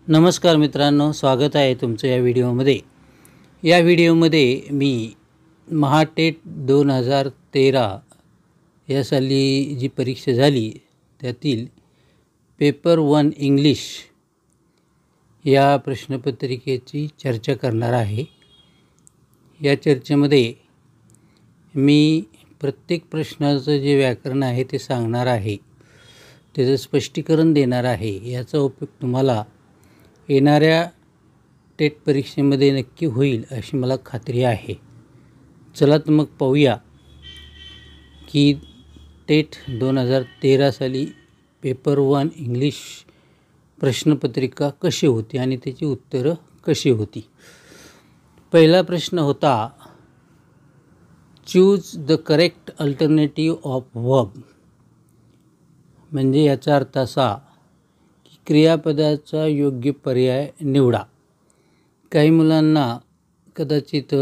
नमस्कार मित्रांनो, स्वागत आहे तुमचं या व्हिडिओमध्ये। या व्हिडिओमध्ये मी महाटेट 2013 या साली जी परीक्षा झाली त्यातील पेपर 1 इंग्लिश या प्रश्नपत्रिकेची चर्चा करणार आहे। या चर्चेमध्ये मी प्रत्येक प्रश्नाचं जे व्याकरण आहे ते सांगणार आहे, त्याचं स्पष्टीकरण देणार आहे। याचा उपयोग तुम्हाला येणाऱ्या टेट परीक्षेमध्ये नक्की होईल अशी मला खात्री आहे। चला तर मग पाहूया की टेट 2013 साली पेपर 1 इंग्लिश प्रश्नपत्रिका कशी होती आणि त्याची उत्तरं कशी होती। पहिला प्रश्न होता, choose the correct alternative of verb. म्हणजे याचा अर्थ असा की क्रियापदाचा योग्य पर्याय निवडा। काही मुलांना कदाचित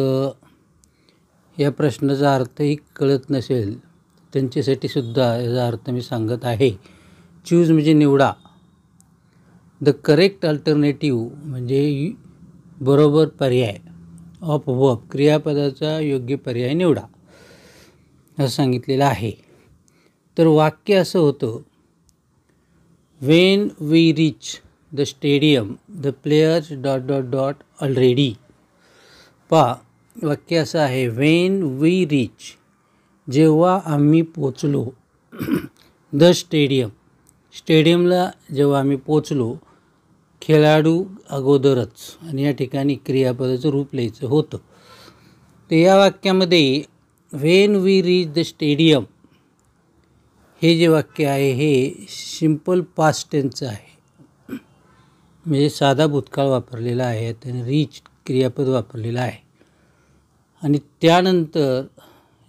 या प्रश्नाचा अर्थही कळत नसेल, त्यांच्यासाठी सुद्धा याचा अर्थ मी सांगत आहे। चूज म्हणजे निवडा, द करेक्ट अल्टरनेटिव्ह म्हणजे बरोबर पर्याय, ऑफ वर्ब क्रियापदाचा योग्य पर्याय निवडा असं सांगितलेलं आहे। तर वाक्य असं होतं, When we reach the stadium, the players ... already. वाक्य असं आहे, when we reach, जेव्हा आम्ही पोचलो, the stadium, स्टेडियमला जेव्हा आम्ही पोचलो, खेळाडू अगोदरच, आणि या ठिकाणी क्रियापदाचं रूप लिहायचं होतं। तर या वाक्यामध्ये when we reach the stadium हे जे वाक्य आहे हे सिंपल पास्ट टेन्सचं आहे, म्हणजे साधा भूतकाळ वापरलेला आहे, त्याने रीच क्रियापद वापरलेलं आहे। आणि त्यानंतर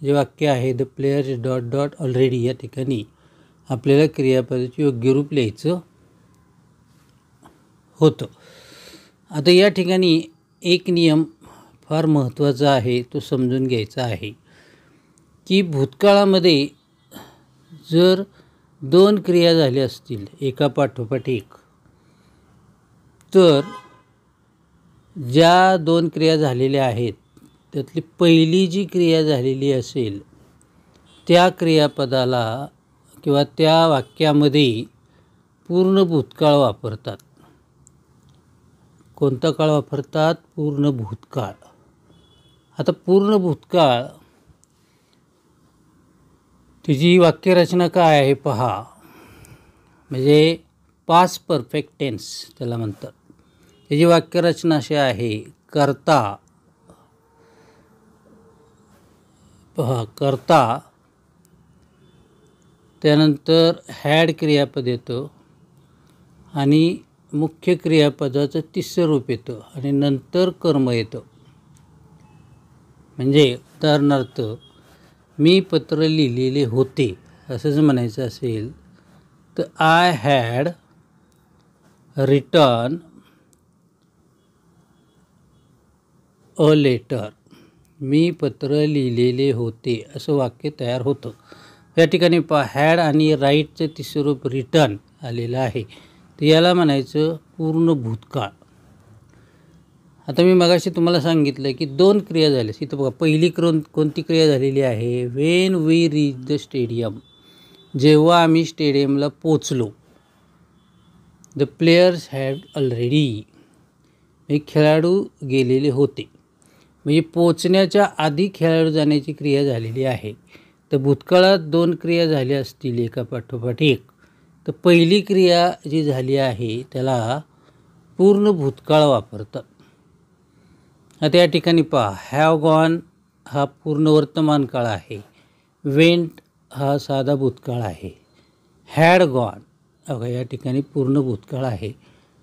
जे वाक्य आहे द प्लेयर्स ... ऑलरेडी, या ठिकाणी आपल्याला क्रियापदाचे योग्य रूप लिहायचं होतं। आता या ठिकाणी एक नियम फार महत्त्वाचा आहे, तो समजून घ्यायचा आहे की भूतकाळामध्ये जर 2 क्रिया झाल्या असतील एका पाठोपाठ एक, तर ज्या 2 क्रिया झालेल्या आहेत त्यातली पहिली जी क्रिया झालेली असेल त्या क्रियापदाला किंवा त्या वाक्यामध्ये पूर्ण भूतकाळ वापरतात। कोणता काळ वापरतात? पूर्ण भूतकाळ। आता पूर्ण भूतकाळ तिची वाक्यरचना काय आहे पहा, म्हणजे पास्ट परफेक्ट टेन्स त्याला म्हणतात। त्याची वाक्यरचना अशी आहे, कर्ता, पहा कर्ता, त्यानंतर हॅड क्रियापद येतं आणि मुख्य क्रियापदाचं तिसरं रूप येतं आणि नंतर कर्म येतं। म्हणजे उदाहरणार्थ मी पत्र लिहिलेले होते असं जर म्हणायचं असेल तर I had written a letter, मी पत्र लिहिलेले होते असं वाक्य तयार होतं। या ठिकाणी हॅड आणि राईटचं तिसरं रूप रिटन आलेलं आहे, तर याला म्हणायचं पूर्ण भूतकाळ। आता मी मगाशी तुम्हाला सांगितलं की 2 क्रिया झाल्या, इथं बघा पहिली कोणती क्रिया झालेली आहे, when we reach the stadium, जेव्हा आम्ही स्टेडियमला पोचलो, द प्लेयर्स हॅड ऑलरेडी, म्हणजे खेळाडू गेलेले होते, म्हणजे पोचण्याच्या आधी खेळाडू जाण्याची क्रिया झालेली आहे। तर भूतकाळात 2 क्रिया झाल्या असतील एका पाठोपाठ एक, तर पहिली क्रिया जी झाली आहे त्याला पूर्ण भूतकाळ वापरतात। आता या ठिकाणी पहा, हॅव गॉन हा पूर्ण वर्तमान काळ आहे, वेंट हा साधा भूतकाळ आहे, हॅड गॉन बघा या ठिकाणी पूर्ण भूतकाळ आहे,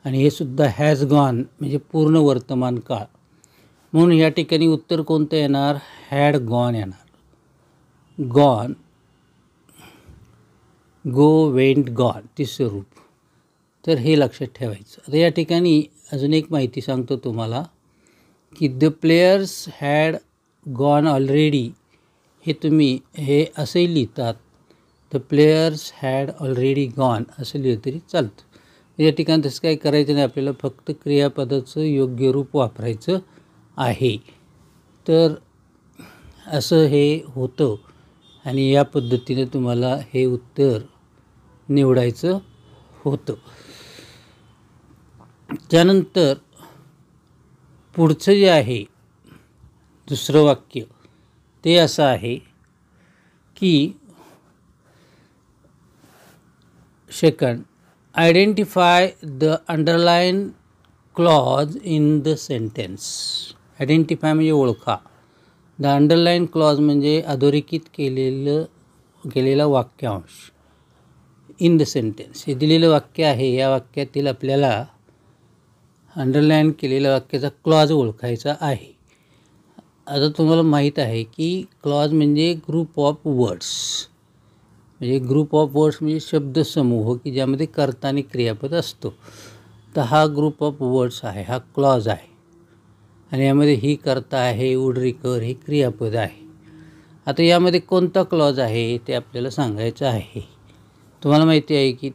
आणि हे सुद्धा हॅज गॉन म्हणजे पूर्ण वर्तमान काळ। म्हणून या ठिकाणी उत्तर कोणतं येणार? हॅड गॉन येणार। गॉन, गो, वेंट, गॉन तिसरं रूप, तर हे लक्षात ठेवायचं। आता या ठिकाणी अजून एक माहिती सांगतो तुम्हाला की the players had gone already हे तुम्ही हे असंही लिहितात, the players had already gone असं लिहिलं तरी चालतं, या ठिकाणी तसं काही करायचं नाही, आपल्याला फक्त क्रियापदाचं योग्य रूप वापरायचं आहे. तर असं हे होतं आणि या पद्धतीने तुम्हाला हे उत्तर निवडायचं होतं. त्यानंतर पुढचं जे आहे दुसरं वाक्य ते असं आहे की second, identify the underline clause in the sentence. Identify म्हणजे ओळखा. द अंडरलाईन क्लॉज म्हणजे अधोरेखित केलेला वाक्यांश. इन द सेंटेन्स हे दिलेलं वाक्य आहे, या वाक्यातील आपल्याला अंडरलाईन केलेल्या वाक्याचा क्लॉज ओळखायचा आहे. आता तुम्हाला माहीत आहे की क्लॉज म्हणजे ग्रुप ऑफ वर्ड्स, म्हणजे ग्रुप ऑफ वर्ड्स म्हणजे शब्दसमूह की ज्यामध्ये कर्ता आणि क्रियापद असतो. तर हा ग्रुप ऑफ वर्ड्स आहे, हा क्लॉज आहे आणि यामध्ये ही कर्ता आहे, वुड रिकर हे क्रियापद आहे. आता यामध्ये कोणता क्लॉज आहे ते आपल्याला सांगायचं आहे. तुम्हाला माहिती आहे की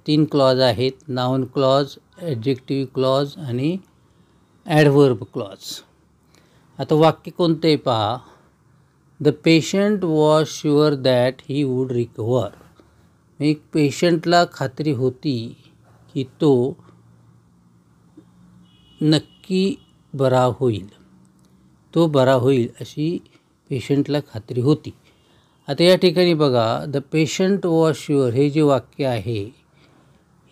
3 क्लॉज आहेत, नाउन क्लॉज, ॲडजेक्टिव्ह क्लॉज आणि ॲडव्हर्ब क्लॉज. आता वाक्य कोणतं आहे पहा. The patient was sure that he would recover. एक पेशंटला खात्री होती की तो नक्की बरा होईल, तो बरा होईल अशी पेशंटला खात्री होती. आता या ठिकाणी बघा, द पेशंट वॉज शुअर हे जे वाक्य आहे,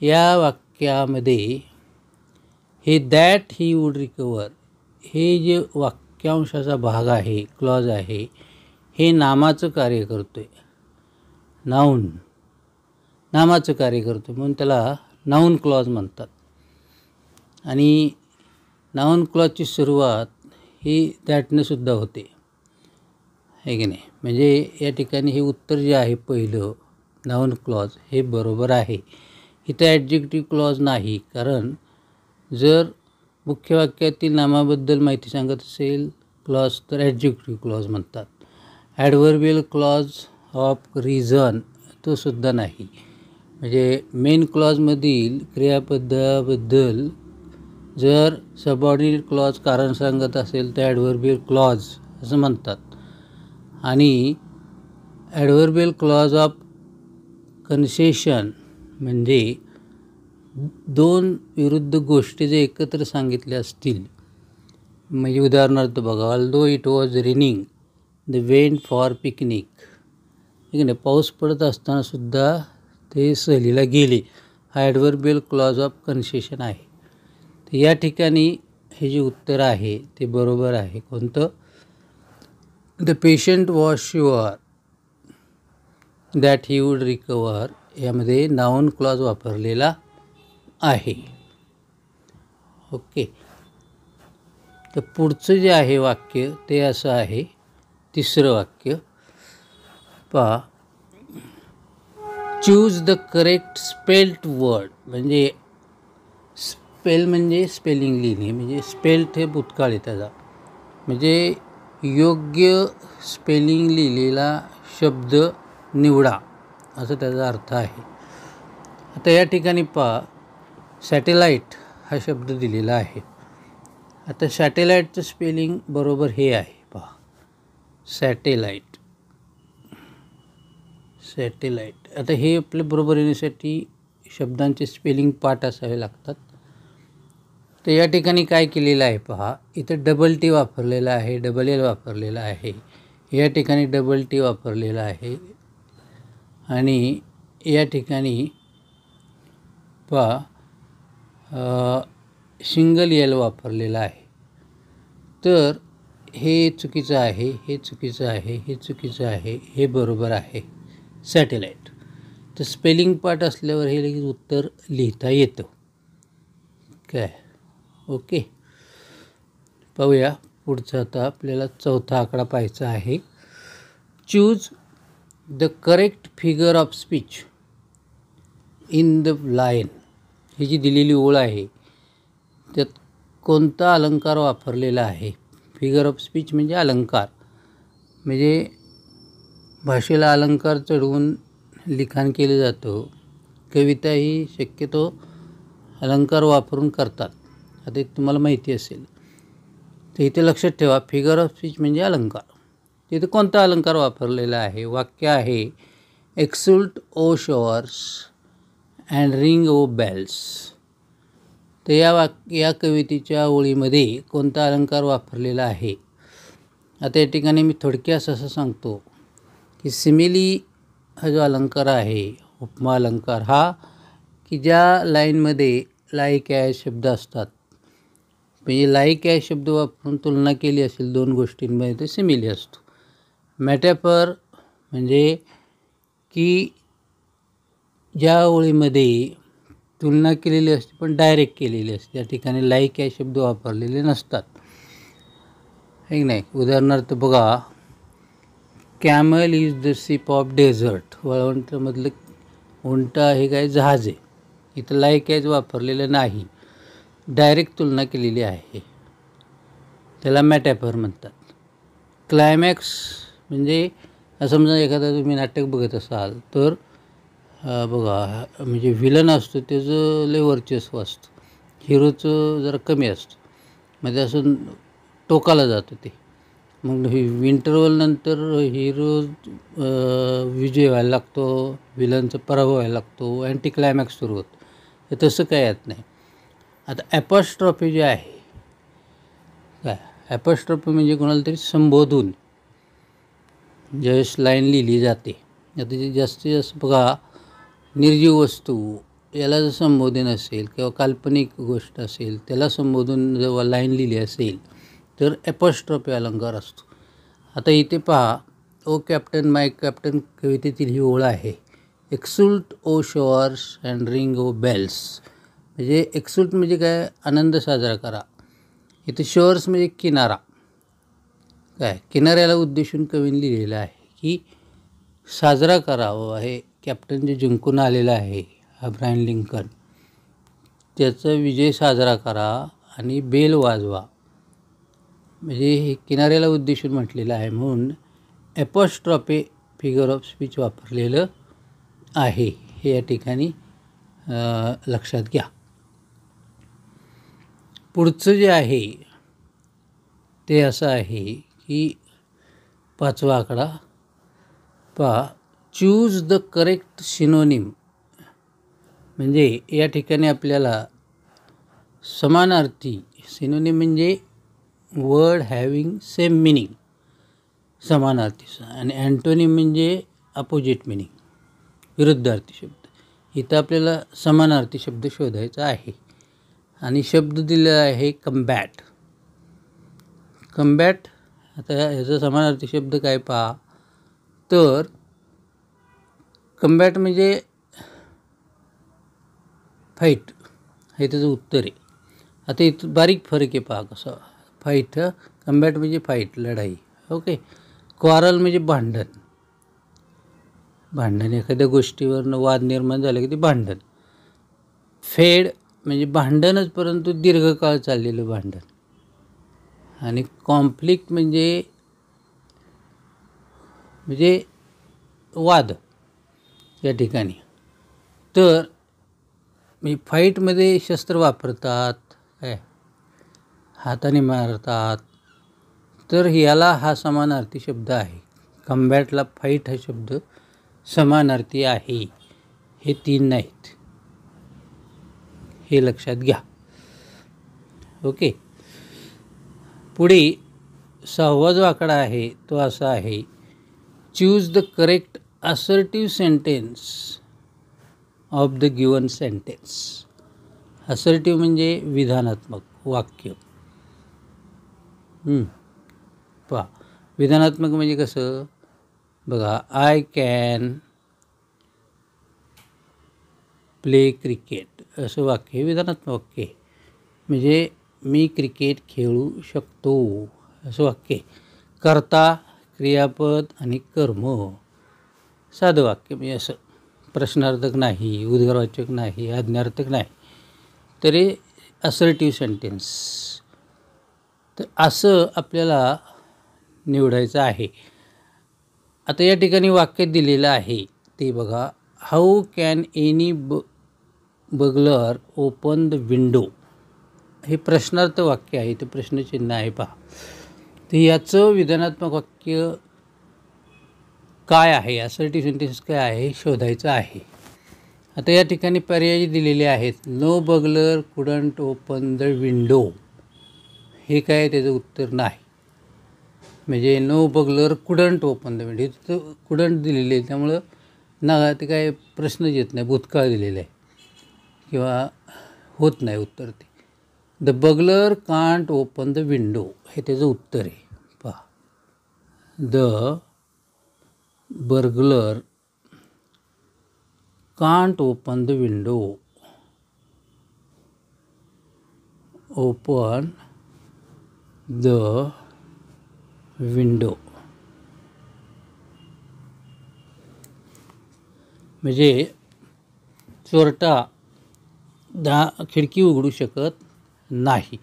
या वाक्यामध्ये हे दॅट ही वूड रिकवर हे जे वाक्यांशाचा भाग आहे, क्लॉज आहे, हे नामाचं कार्य करतो आहे. नाऊन नामाचं कार्य करतो म्हणून त्याला नाऊन क्लॉज म्हणतात. आणि नाऊन क्लॉजची सुरुवात ही दॅटनं सुद्धा होते, आहे की नाही. म्हणजे या ठिकाणी हे उत्तर जे आहे पहिलं नाऊन क्लॉज हे बरोबर आहे. इथं ॲडजेक्टिव्ह क्लॉज नाही, कारण जर मुख्य वाक्यातील नामाबद्दल माहिती सांगत असेल क्लॉज तर ॲडजेक्टिव्ह क्लॉज म्हणतात. ॲडव्हर्बियल क्लॉज ऑफ रिझन तो सुद्धा नाही. म्हणजे मेन क्लॉजमधील क्रियापदाबद्दल जर सबऑर्डिनेट क्लॉज कारण सांगत असेल तर ॲडव्हर्बियल क्लॉज असं म्हणतात. आणि ॲडव्हर्बियल क्लॉज ऑफ कन्सेशन म्हणजे 2 विरुद्ध गोष्टी जर एकत्र सांगितल्या असतील, म्हणजे उदाहरणार्थ बघा, although it was raining the went for picnic. ठीक आहे, पाऊस पडत असताना सुद्धा ते सहलीला गेले, हा ॲडव्हर्बियल क्लॉज ऑफ कन्सेशन आहे. तर या ठिकाणी हे जे उत्तर आहे ते बरोबर आहे. कोणतं? The patient was sure that he would recover यामध्ये नाऊन क्लॉज वापरलेला आहे. ओके. तर पुढचं जे आहे वाक्य ते असं आहे, तिसरं वाक्य पहा. Choose the correct spelled word. म्हणजे स्पेल म्हणजे स्पेलिंग लिहिणे, म्हणजे स्पेल्ड हे भूतकाळ आहे त्याचा, म्हणजे योग्य स्पेलिंग लिहिलेला शब्द निवडा असं त्याचा अर्थ आहे. आता या ठिकाणी पहा, सॅटेलाईट हा शब्द दिलेला आहे. आता सॅटेलाईटचं स्पेलिंग बरोबर हे आहे पहा, सॅटेलाईट. सॅटेलाईट. आता हे आपल्या बरोबर येण्यासाठी शब्दांचे स्पेलिंग पाठ असावे लागतात. तर या ठिकाणी काय केलेलं आहे पहा, इथं डबल टी वापरलेला आहे, डबल एल वापरलेला आहे, या ठिकाणी डबल टी वापरलेला आहे आणि या ठिकाणी पहा सिंगल एल वापरलेला आहे. तर हे चुकीचं आहे, हे चुकीचं आहे, हे चुकीचं आहे, हे बरोबर आहे सॅटेलाईट. तर स्पेलिंग पार्ट असल्यावर हे लगेच उत्तर लिहिता येतं काय. ओके. पाहूया पुढचं. आता आपल्याला चौथा आकडा पाहायचा आहे. Choose the correct figure of speech in the line. ही जी दिलेली ओळ आहे त्यात कोणता अलंकार वापरलेला आहे. फिगर ऑफ स्पीच म्हणजे अलंकार, म्हणजे भाषेला अलंकार चढवून लिखाण केलं जातं. कविता ही शक्यतो अलंकार वापरून करतात. आता एक तुम्हाला माहिती असेल तर इथे लक्षात ठेवा, फिगर ऑफ स्पीच म्हणजे अलंकार. तिथे कोणता अलंकार वापरलेला आहे? वाक्य आहे exult O shores and ring O bells. तर या कवितेच्या ओळीमध्ये कोणता अलंकार वापरलेला आहे? आता या ठिकाणी मी थोडक्यात असं सांगतो की सिमिली हा जो अलंकार आहे, उपमा अलंकार, हा की ज्या लाईनमध्ये लाईक या शब्द असतात, म्हणजे लाईक या शब्द वापरून तुलना केली असेल दोन गोष्टींमध्ये, ते सिमिली असतो. मेटॅफर म्हणजे की ज्या ओळीमध्ये तुलना केलेली असते पण डायरेक्ट केलेली असते, त्या ठिकाणी लाईक या शब्द वापरलेले नसतात, हे नाही. उदाहरणार्थ बघा, camel is the ship of desert. वाळवंटामधलं उंट हे काय जहाज आहे. इथं लाईक याच वापरलेलं नाही, डायरेक्ट तुलना केलेली आहे, त्याला मेटॅफर म्हणतात. क्लायमॅक्स म्हणजे समजा एखादा तुम्ही नाटक बघत असाल तर बघा, म्हणजे विलन असतो त्याचं लय वर्चस्व असतं, हिरोचं जरा कमी असतं, म्हणजे असं टोकाला जातं ते. मग इंटरवलनंतर हिरो विजय व्हायला लागतो, विलनचा पराभव व्हायला लागतो, अँटी क्लायमॅक्स सुरू होतं. तर तसं काय येत नाही. आता ॲपॉस्ट्रॉफी जे आहे, काय ॲपॉस्ट्रॉफी म्हणजे कोणाला तरी संबोधून ज्यावेळेस लाईन लिहिली जाते. आता जास्तीत जास्त बघा, निर्जीव वस्तू याला जर संबोधन असेल किंवा काल्पनिक गोष्ट असेल त्याला संबोधून जेव्हा लाईन लिहिली असेल तर ॲपॉस्ट्रॉफी अलंकार असतो. आता इथे पहा, ओ कॅप्टन माय कॅप्टन कवितेतील ही ओळ आहे, exult O shores and ring O bells. म्हणजे एक्सुल्ट म्हणजे काय, आनंद साजरा करा. इथे शॉर्स म्हणजे किनारा, काय किनाऱ्याला उद्देशून कवीने लिहिलेलं आहे की साजरा करावं. हे कॅप्टन जे जिंकून आलेला आहे अब्राहम लिंकन, त्याचा विजय साजरा करा आणि बेल वाजवा, म्हणजे हे किनाऱ्याला उद्देशून म्हटलेलं आहे. म्हणून ॲपॉस्ट्रॉफी फिगर ऑफ स्पीच वापरलेलं आहे, हे या ठिकाणी लक्षात घ्या. पुढचं जे आहे ते असं आहे की 5वा आकडा पहा, चूज द करेक्ट सिनोनिम. म्हणजे या ठिकाणी आपल्याला समानार्थी, सिनोनिम म्हणजे वर्ड हॅविंग सेम मिनिंग, समानार्थी, आणि अँटोनिम म्हणजे अपोजिट मिनिंग, विरुद्धार्थी शब्द. इथं आपल्याला समानार्थी शब्द शोधायचा आहे आणि शब्द दिलेला आहे कम्बॅट. कम्बॅट, आता ह्याचा समानार्थी शब्द काय पहा, तर कम्बॅट म्हणजे फाईट, हे त्याचं उत्तर आहे. आता इथं बारीक फरक आहे पहा कसं. फाईट, कम्बॅट म्हणजे फाईट, लढाई, ओके. क्वारल म्हणजे भांडण, भांडण एखाद्या गोष्टीवरनं वाद निर्माण झाला की ते भांडण. फेड म्हणजे भांडणच परंतु दीर्घकाळ चाललेलं भांडण. आणि कॉन्फ्लिक्ट म्हणजे वाद या ठिकाणी. तर म्हणजे फाईटमध्ये शस्त्र वापरतात, काय हाताने मारतात, तर याला हा समानार्थी शब्द आहे. कम्बॅटला फाईट हा शब्द समानार्थी आहे, हे 3 नाहीत, हे लक्षात घ्या, ओके. पुढे 6वा जो आकडा आहे तो असा आहे, choose the correct assertive sentence of the given sentence. Assertive म्हणजे विधानात्मक वाक्य. पहा, विधानात्मक म्हणजे कसं बघा, आय कॅन प्ले क्रिकेट, असं वाक्य हे विधानात्मक वाक्य आहे. म्हणजे मी क्रिकेट खेळू शकतो, असं वाक्य. कर्ता, क्रियापद आणि कर्म, साधं वाक्य, म्हणजे असं प्रश्नार्थक नाही, उद्गारवाचक नाही, आज्ञार्थक नाही, तरी असर्टिव्ह सेंटेन्स. तर असं आपल्याला निवडायचं आहे. आता या ठिकाणी वाक्य दिलेलं आहे ते बघा, how can bugler open the window, हे प्रश्नार्थ वाक्य आहे, ते प्रश्नचिन्ह आहे पहा. तर याचं विधानात्मक वाक्य काय आहे, असर्टिव्ह सेंटेन्स काय आहे शोधायचं आहे. आता या ठिकाणी पर्याय दिलेले आहेत. No burglar couldn't open the window, हे काय त्याचं उत्तर नाही. म्हणजे no burglar couldn't open the window, हे तर कुडंट दिलेले आहे, त्यामुळं ना ते काय प्रश्नच येत नाही, भूतकाळ दिलेला आहे किंवा होत नाही उत्तर ते. The bugler can't open the window, हे त्याचं उत्तर आहे पहा. The burglar can't open the window, open the window, म्हणजे चोरटा खिडकी उघडू शकत नाही.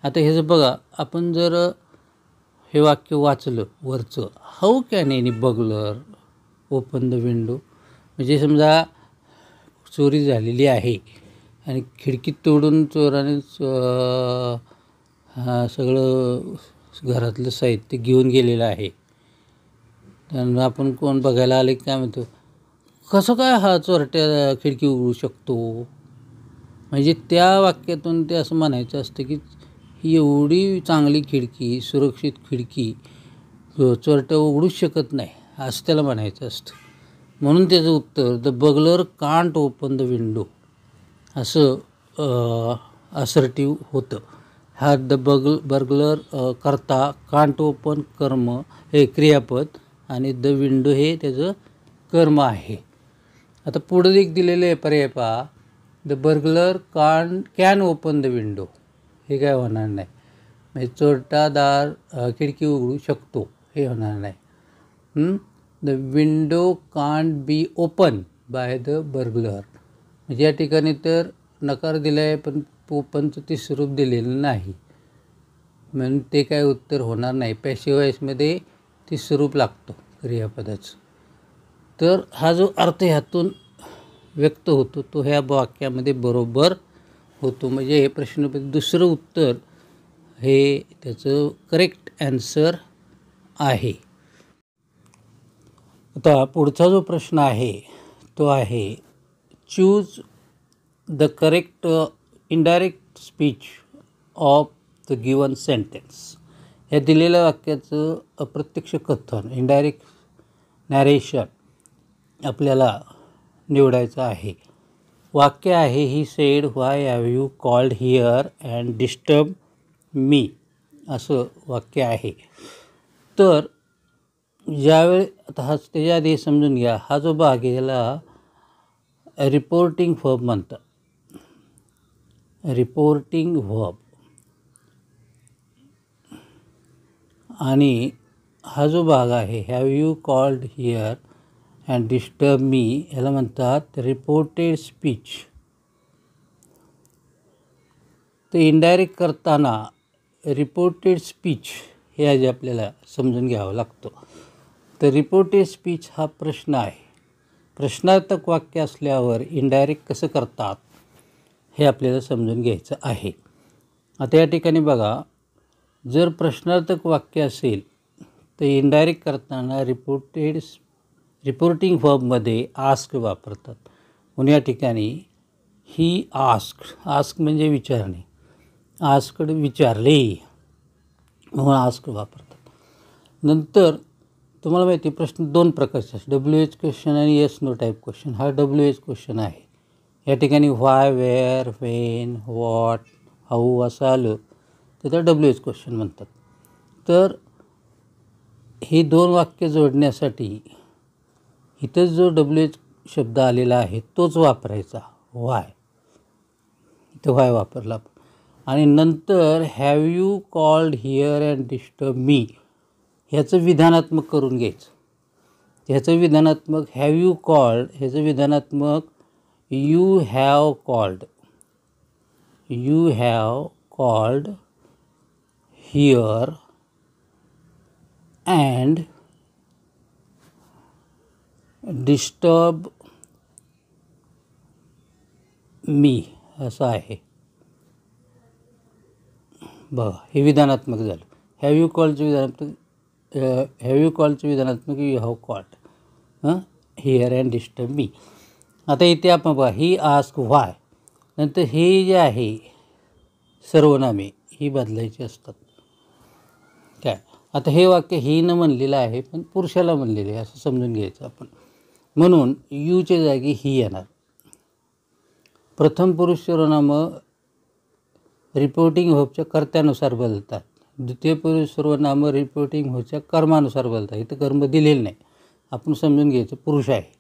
आता हे जर बघा, आपण जर हे वाक्य वाचलं वरचं, how can any bugler open the window, म्हणजे समजा चोरी झालेली आहे आणि खिडकी तोडून चोराने सगळं घरातलं साहित्य घेऊन गेलेलं आहे. त्यांना आपण कोण बघायला आले काय म्हणतो, कसं काय हा चोरट्या खिडकी उघडू शकतो. म्हणजे त्या वाक्यातून ते असं म्हणायचं असतं की ही एवढी चांगली खिडकी, सुरक्षित खिडकी चोरट्या उघडूच शकत नाही, असं त्याला म्हणायचं असतं. म्हणून त्याचं उत्तर the bugler can't open the window असं असर्टिव्ह होतं. हा द बर्गलर करता, कांट ओपन कर्म हे क्रियापद आणि द विंडो हे त्याचं कर्म आहे. आता पुढे एक दिलेलं आहे पर्याय पहा. The burglar can open the window, हे काय होणार नाही. म्हणजे चोरटादार खिडकी उघडू शकतो, हे होणार नाही. The window can't be open by the burglar, म्हणजे या ठिकाणी तर नकार दिला आहे, पण ओपनचं ते स्वरूप दिलेलं नाही, म्हणून ते काय उत्तर होणार नाही. पॅसिव्ह वॉइसमध्ये ते स्वरूप लागतं क्रियापदाचं. तर हा जो अर्थ ह्यातून व्यक्त होतो तो ह्या वाक्यामध्ये बरोबर होतो. म्हणजे हे प्रश्न दुसरं उत्तर हे त्याचं करेक्ट ॲन्सर आहे. आता पुढचा जो प्रश्न आहे तो आहे choose the correct indirect speech of the given sentence. या दिलेल्या वाक्याचं अप्रत्यक्ष कथन, इनडायरेक्ट नॅरेशन आपल्याला निवडायचं आहे. वाक्य आहे he said why have you called here and disturb me, असं वाक्य आहे. तर ज्यावेळी आता हा त्याच्या आधी समजून घ्या, हा जो भाग आहे याला रिपोर्टिंग व्हर्ब म्हणतात. रिपोर्टिंग व्हर्ब, आणि हा जो भाग आहे have you called here and disturb मी, याला म्हणतात रिपोर्टेड स्पीच. तर इनडायरेक्ट करताना रिपोर्टेड स्पीच हे आज आपल्याला समजून घ्यावं लागतं. तर रिपोर्टेड स्पीच हा प्रश्न आहे. प्रश्नार्थक वाक्य असल्यावर इनडायरेक्ट कसं करतात हे आपल्याला समजून घ्यायचं आहे. आता या ठिकाणी बघा, जर प्रश्नार्थक वाक्य असेल तर इनडायरेक्ट करताना रिपोर्टिंग व्हर्बमध्ये आस्क वापरतात. म्हणून या ठिकाणी ही आस्क म्हणजे विचारणे, आस्कड विचारले म्हणून आस्क वापरतात. नंतर तुम्हाला माहिती आहे प्रश्न दोन प्रकारचे असतात, WH क्वेश्चन आणि येस नो टाईप क्वेश्चन. हा WH क्वेश्चन आहे. या ठिकाणी व्हाय, वेअर, व्हेन, व्हॉट, हाऊ असं आलं तर त्याला WH क्वेश्चन म्हणतात. तर ही दोन वाक्य जोडण्यासाठी इथंच जो WH शब्द आलेला आहे तोच वापरायचा, व्हाय. इथं व्हाय वापरला. आणि नंतर have you called here and disturb मी ह्याचं विधानात्मक करून घ्यायचं. ह्याचं विधानात्मक हॅव यू कॉल्ड, ह्याचं विधानात्मक you have called, you have called here and disturb me असं आहे. बघा, हे विधानात्मक झालं. हॅव यू कॉल्डचं विधानात्मक you have called here and disturb me. आता इथे आपण बघा, ही आस्क व्हाय, नंतर हे जे आहे सर्वनामे ही बदलायची असतात. काय आता हे वाक्य हीनं म्हणलेलं आहे पण पुरुषाला म्हणलेलं आहे असं समजून घ्यायचं आपण. म्हणून यूच्या जागी ही येणार. प्रथम पुरुष सर्वनामं रिपोर्टिंग व्हर्बच्या कर्त्यानुसार बदलतात. द्वितीय पुरुष सर्वनामं रिपोर्टिंग व्हर्बच्या कर्मानुसार बदलतात. इथं कर्म दिलेलं नाही, आपण समजून घ्यायचं पुरुष आहे.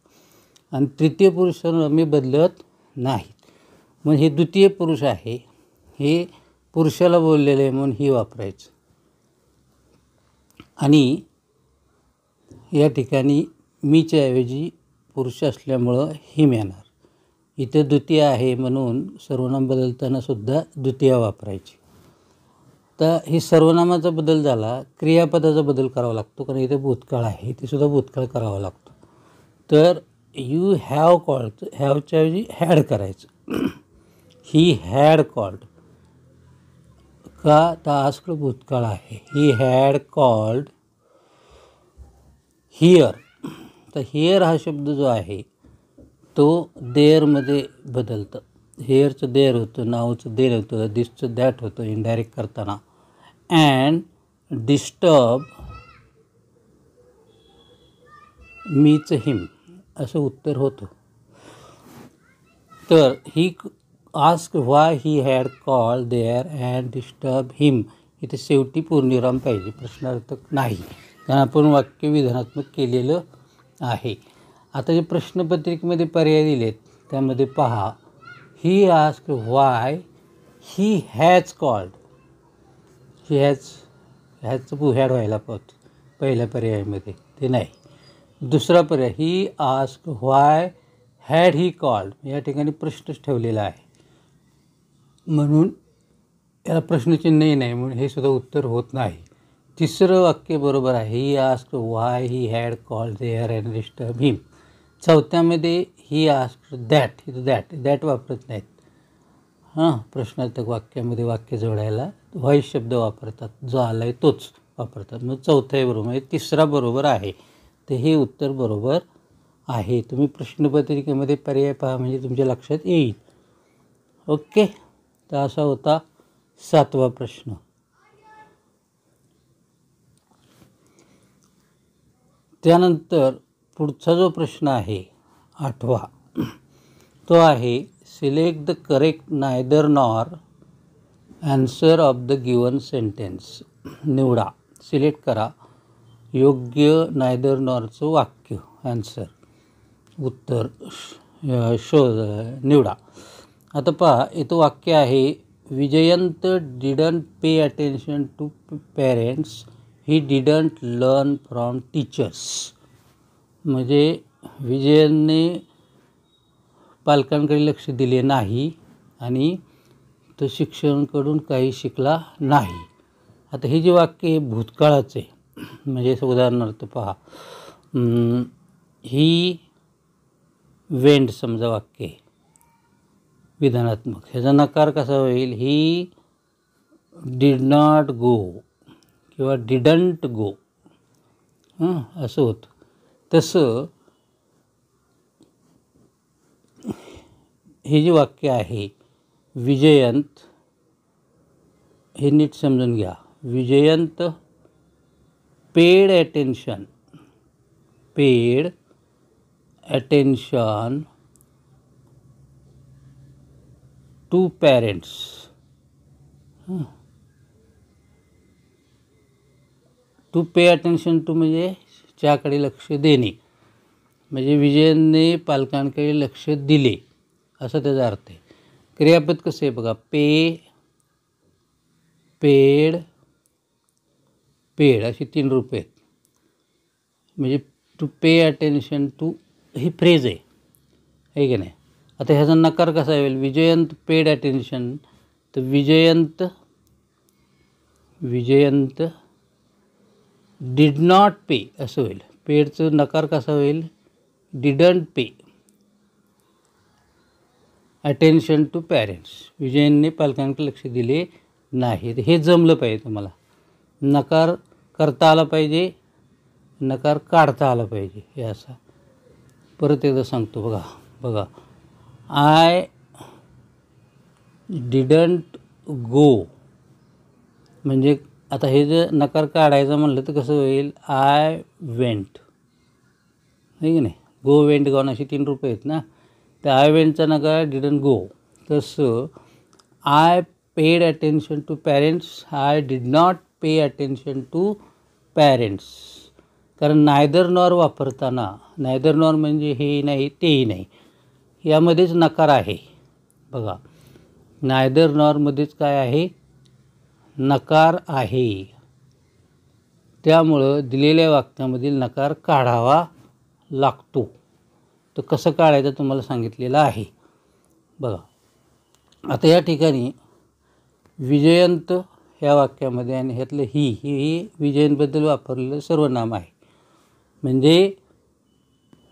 आणि तृतीय पुरुष सर्वनामे बदलत नाहीत. मग हे द्वितीय पुरुष आहे, हे पुरुषाला बोललेलं आहे म्हणून ही वापरायचं. आणि या ठिकाणी मीच्या ऐवजी पुरुष असल्यामुळं हिम येणार. इथं द्वितीय आहे म्हणून सर्वनाम बदलताना सुद्धा द्वितीय वापरायची. तर हे सर्वनामाचा बदल झाला, क्रियापदाचा बदल करावा लागतो कारण इथे भूतकाळ आहे, ते सुद्धा भूतकाळ करावा लागतो. तर यू हॅव कॉल्ड, हॅवच्या ऐवजी हॅड करायचं. ही हॅड कॉल्ड का, तर आजकडं भूतकाळ आहे. ही हॅड कॉल्ड हिअर. तर हिअर हा शब्द जो आहे तो देअरमध्ये बदलतं. हेअरचं देअर होतं, नावचं देर होतं, दिसचं दॅट होतं इनडायरेक्ट करताना. अँड डिस्टर्ब मीचं हिम असं उत्तर होतं. तर he ask why he had called there and disturb him, इथे शेवटी पूर्णविराम पाहिजे, प्रश्नार्थक नाही, कारण आपण वाक्य विधानात्मक केलेलं आहे. आता जे प्रश्नपत्रिकेमध्ये पर्याय दिलेत त्यामध्ये पहा, he ask why he has called. He हॅजचं हॅड व्हायला पाहतो पहिल्या पर्यायामध्ये, ते नाही. दुसरा पर्याय, he ask why had he called, या ठिकाणी प्रश्नच ठेवलेला आहे म्हणून याला प्रश्नचिन्हही नाही म्हणून हे सुद्धा उत्तर होत नाही. तिसरं वाक्य बरोबर आहे, he ask why he had called there and disturb him. चौथ्यामध्ये ही आस्क दॅट, इथं दॅट वापरत नाहीत. प्रश्नार्थक वाक्यामध्ये वाक्य जोडायला व्हॉइस शब्द वापरतात, जो आला आहे तोच वापरतात. मग चौथाही बरोबर, म्हणजे तिसरा बरोबर आहे. तर हे उत्तर बरोबर आहे. तुम्ही प्रश्नपत्रिकेमध्ये पर्याय पहा म्हणजे तुमच्या लक्षात येईल. ओके, तर असा होता 7वा प्रश्न. त्यानंतर पुढचा जो प्रश्न आहे 8वा, तो आहे select the correct neither nor answer of the given sentence. निवडा, सिलेक्ट करा योग्य नायदर नॉरचं वाक्य, ॲन्सर उत्तर निवडा. आता पहा, इथं वाक्य आहे, Vijayant didn't pay attention to parents, he didn't learn from teachers. म्हणजे विजयनने पालकांकडे लक्ष दिले नाही आणि तो शिक्षकांकडून काही शिकला नाही. आता हे जे वाक्य आहे भूतकाळाचे, म्हणजे उदाहरणार्थ पहा, ही वेंट समजा वाक्य आहे विधानात्मक, ह्याचा नकार कसा होईल, ही डिड नॉट गो किंवा डिडंट गो असं होतं. तसं हे जे वाक्य आहे विजयंत, हे नीट समजून घ्या. Vijayant paid attention to parents. To pay attention to म्हणजे त्याकडे लक्ष देणे, म्हणजे विजयनने पालकांकडे लक्ष दिले असं त्याचा अर्थ आहे. क्रियापद कसं आहे बघा, पेड अशी 3 रूपे आहेत. म्हणजे टू पे अटेन्शन टू ही फ्रेज आहे की नाही. आता ह्याचा नकार कसा होईल, विजयंत पेड अटेन्शन, तर विजयंत डिड नॉट पे असं होईल. पेडचं नकार कसा होईल, didn't pay. Attention to parents, विजयनने पालकांकडे लक्ष दिले नाही. हे जमलं पाहिजे तुम्हाला. नकार करता आला पाहिजे, नकार काढता आला पाहिजे. हे असा परत एकदा सांगतो बघा. आय डिडंट गो, म्हणजे आता हे जर नकार काढायचं म्हणलं तर कसं होईल, आय वेंट, आहे की नाही. गो वेंट गॉन अशी 3 रूपं आहेत ना. तर आय वेंटचा नकार डिडंट गो. तसं I paid attention to parents, I did not pay attention to parents. कारण नायदर नॉर वापरताना, नायदर नॉर म्हणजे हे नाही तेही नाही, यामध्येच नकार आहे. बघा, नायदर नॉरमध्येच काय आहे, नकार आहे. त्यामुळं दिलेल्या वाक्यामधील नकार काढावा लागतो. तर कसं काढायचं तुम्हाला सांगितलेलं आहे. बघा, आता या ठिकाणी विजयंत ह्या वाक्यामध्ये आणि ह्यातलं ही विजयंतबद्दल वापरलेलं सर्वनाम आहे. म्हणजे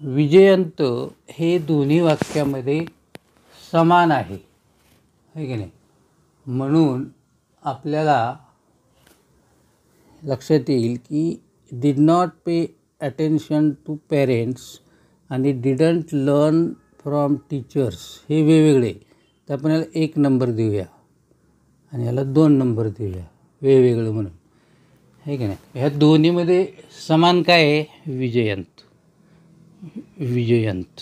विजयंत हे दोन्ही वाक्यामध्ये समान आहे की नाही. म्हणून आपल्याला लक्षात येईल की did not pay attention to parents आणि डिडंट लर्न फ्रॉम टीचर्स हे वेगवेगळे. तर आपण याला 1 नंबर देऊया आणि याला 2 नंबर देऊया वेगवेगळं म्हणून, आहे की नाही. ह्या दोन्हीमध्ये समान काय आहे, विजयंत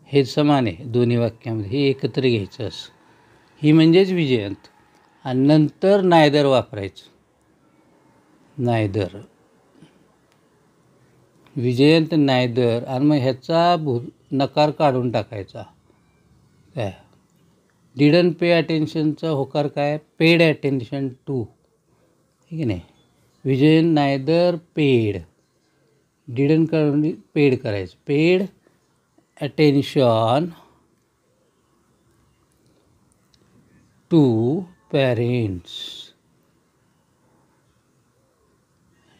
हे समान आहे दोन्ही वाक्यामध्ये. हे एकत्र घ्यायचं असं, ही म्हणजेच विजयंत. आणि नंतर नायदर वापरायचं, नायदर, विजयंत नायदर. आणि मग ह्याचा नकार काढून टाकायचा. काय डिडंट पे अटेन्शनचा होकार काय, पेड अटेन्शन टू, ठीक आहे नाही. विजयंत नायदर पेड, डिडंट काढून पेड करायचं, पेड अटेन्शन टू पॅरेंट्स.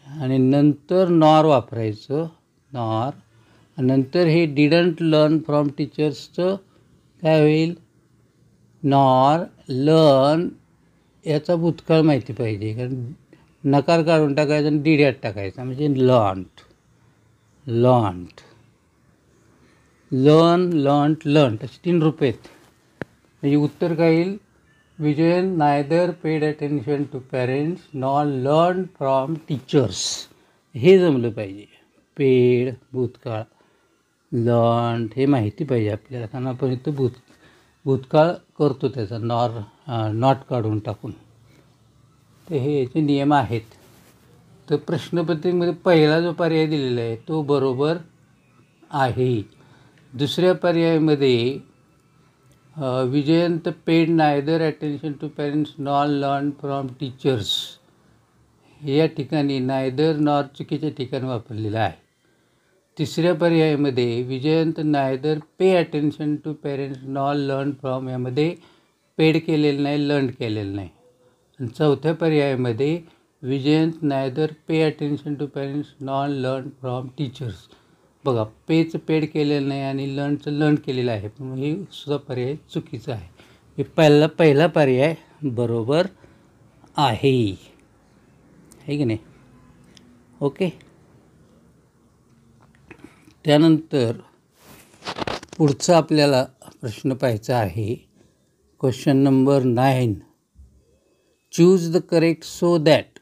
आणि नंतर नॉर वापरायचं, नॉर. आणि नंतर हे डिडंट लर्न फ्रॉम टीचर्सचं काय होईल, नॉर लर्न. याचा भूतकाळ माहिती पाहिजे, कारण नकार काढून टाकायचा आणि डिड्यात टाकायचा, म्हणजे लर्न असे 3 रूपं आहेत. म्हणजे उत्तर काय येईल, Vijayan neither paid attention to parents nor learn from teachers. हे जमलं पाहिजे. पेड भूतकाळ, लर्न हे माहिती पाहिजे आपल्याला, कारण आपण इथं भूतकाळ करतो त्याचा नॉट काढून टाकून. तर हे याचे नियम आहेत. तर प्रश्नपत्रिकेमध्ये पहिला जो पर्याय दिलेला आहे तो बरोबर आहे. दुसऱ्या पर्यायामध्ये Vijayant paid neither attention to parents nor learn from teachers, या ठिकाणी नायदर नॉर चुकीच्या ठिकाणी वापरलेलं आहे. तिसऱ्या पर्यायामध्ये Vijayant neither pay attention to parents nor learn from, यामध्ये पेड केलेलं नाही, लर्न केलेलं नाही. आणि चौथ्या पर्यायामध्ये Vijayant neither pay attention to parents nor learn from teachers. बघा, पेचं पेड केलेलं नाही आणि लर्नचं लर्न केलेलं आहे, पण हे सुद्धा पर्याय चुकीचा आहे. हे पहिला पर्याय बरोबर आहे की नाही. ओके. त्यानंतर पुढचा आपल्याला प्रश्न पाहायचा आहे, question number 9. Choose the correct so that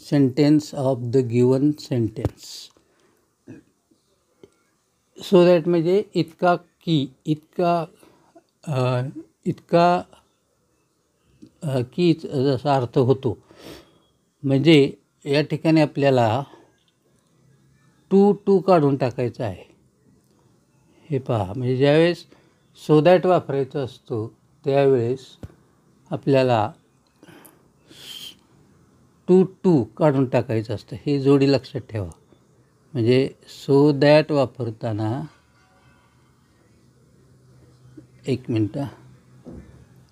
sentence of the given sentence. So that म्हणजे इतका की जसा अर्थ होतो. म्हणजे या ठिकाणी आपल्याला टू काढून टाकायचं आहे. हे पहा, म्हणजे ज्यावेळेस सो दॅट वापरायचं असतो त्यावेळेस आपल्याला टू काढून टाकायचं असतं. हे जोडी लक्षात ठेवा. म्हणजे सो दॅट वापरताना, एक मिनटं,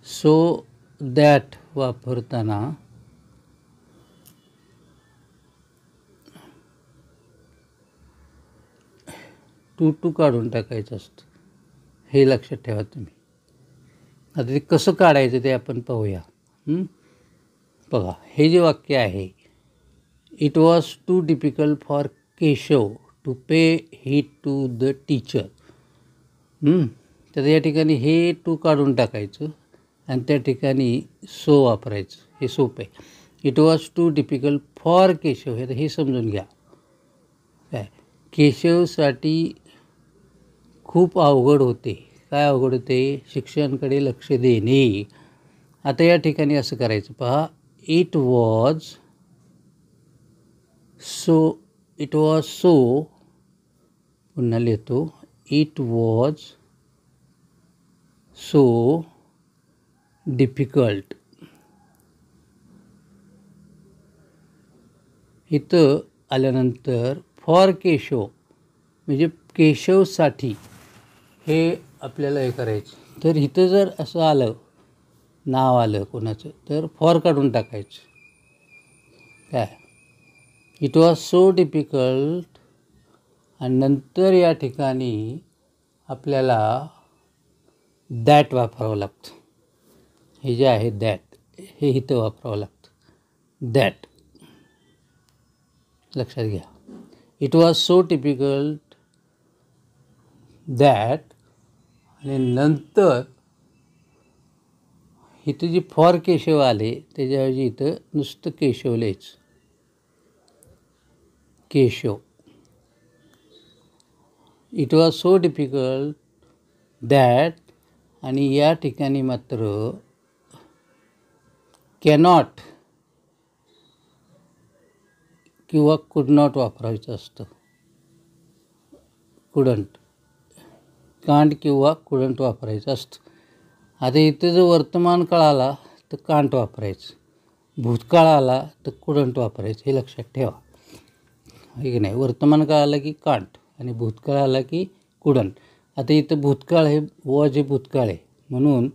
सो दॅट वापरताना टू काढून टाकायचं असतं. हे लक्षात ठेवा तुम्ही. आता ते कसं काढायचं ते आपण पाहूया. बघा, हे जे वाक्य आहे, it was too difficult for Keshav to pay heed to the teacher. तर या ठिकाणी हे टू काढून टाकायचं आणि त्या ठिकाणी सो वापरायचं. हे सोपं आहे. It was too difficult for Keshav, हे समजून घ्या. काय, केशवसाठी खूप अवघड होते. काय अवघड होते? शिक्षणाकडे लक्ष देणे. आता या ठिकाणी असं करायचं पहा. इट वॉज सो पुन्हा लिहितो. It was so difficult. इथं आल्यानंतर फॉर केशव म्हणजे केशवसाठी हे आपल्याला हे करायचं. तर इथं जर असं आलं, नाव आलं कोणाचं, तर फॉर काढून टाकायचं. काय, इट वॉज सो डिफिकल्ट आणि नंतर या ठिकाणी आपल्याला दॅट वापरावं लागतं. हे जे आहे दॅट, हे इथं वापरावं लागतं. दॅट लक्षात घ्या. It was so difficult that आणि नंतर इथं जी फॉर केशव आले त्याच्याऐवजी इथं नुसतं केशव लिहायचं. Keshav. It was so difficult that आणि या ठिकाणी मात्र कॅनॉट किंवा कुड नॉट वापरायचं असतं. कुडंट, कांट किंवा कुडंट वापरायचं असतं. आता इथं जर वर्तमान काळ आला तर कांट वापरायचं, भूतकाळ आला तर कुडंट वापरायचं. हे लक्षात ठेवा. आहे की नाही? वर्तमान काळ आला की कांट आणि भूतकाळ आला की कुडंट. आता इथं भूतकाळ हे वॉज हे भूतकाळ आहे म्हणून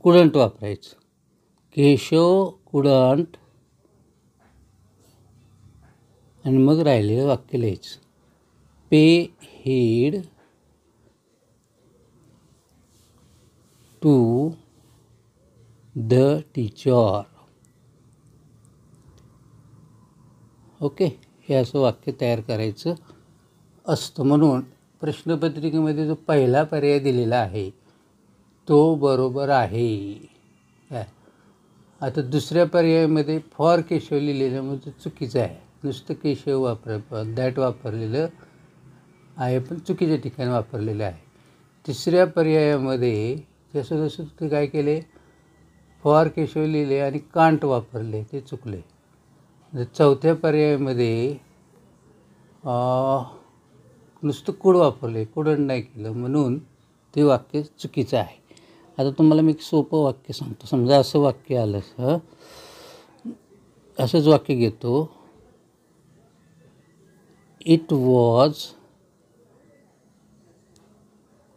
कुडंट वापरायचं. केशव कुडंट आणि मग राहिलेलं वाक्य लिहायचं. Pay heed to the teacher. Okay, हे असं वाक्य तयार करायचं असतं. म्हणून प्रश्नपत्रिकेमध्ये जो पहिला पर्याय दिलेला आहे तो बरोबर आहे. काय, आता दुसऱ्या पर्यायामध्ये फॉर केशव लिहिलेलं ते चुकीचं आहे. नुसतं केशव दॅट वापरलेलं आहे पण चुकीच्या ठिकाणी वापरलेलं आहे. तिसऱ्या पर्यायामध्ये जसं ते काय केले, फॉर केशव लिहिले आणि कांट वापरले, ते चुकले. चौथ्या पर्यायामध्ये नुसतं कुड वापरले, कुडंट नाही केलं म्हणून ते वाक्य चुकीचं आहे. आता तुम्हाला मी एक सोपं वाक्य सांगतो. समजा असं वाक्य आलं, असंच वाक्य घेतो. It was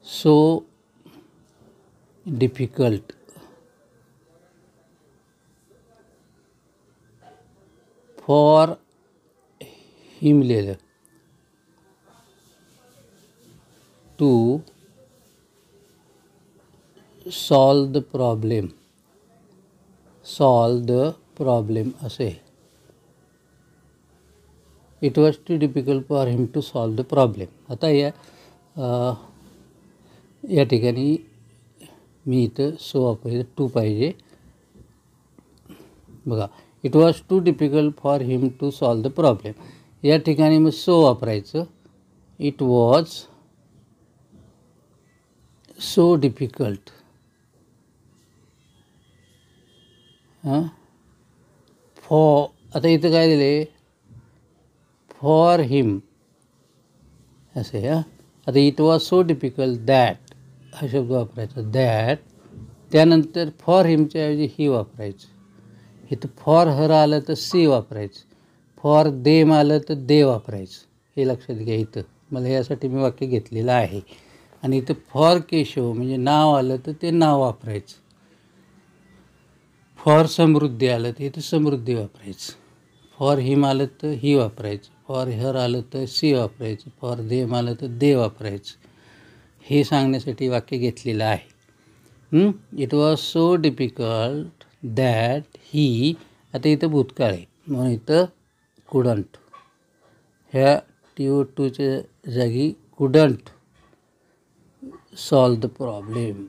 so difficult for him लिहिलं टू सॉल्व द प्रॉब्लेम असे. It was too difficult for him to solve the problem. आता या ठिकाणी मी इथं सो वापरायचं, टू पाहिजे. बघा, it was too difficult for him to solve the problem. या ठिकाणी मग सो वापरायचं. It was so difficult for, आता इथं काय दिले, फॉर हिम असे. आता it was so difficult that हा शब्द वापरायचा. दॅट त्यानंतर फॉर हिमच्या ऐवजी ही वापरायचं. इथं फॉर हर आलं तर सी वापरायचं. फॉर देम आलं तर दे वापरायचं. हे लक्षात घ्या. इथं मला यासाठी मी वाक्य घेतलेलं आहे. आणि इथं फॉर केशव म्हणजे नाव आलं तर ते नाव वापरायचं. फॉर समृद्धी आलं तर इथं समृद्धी वापरायचं. फॉर हिम आलं तर ही वापरायचं. फॉर हर आलं तर सी वापरायचं. फॉर देम आलं तर दे वापरायचं. हे सांगण्यासाठी वाक्य घेतलेलं आहे. It was so difficult that he, आता इथं भूतकाळ आहे म्हणून इथं कुडंट, ह्या TO2च्या जागी कुडंट सॉल्व द प्रॉब्लेम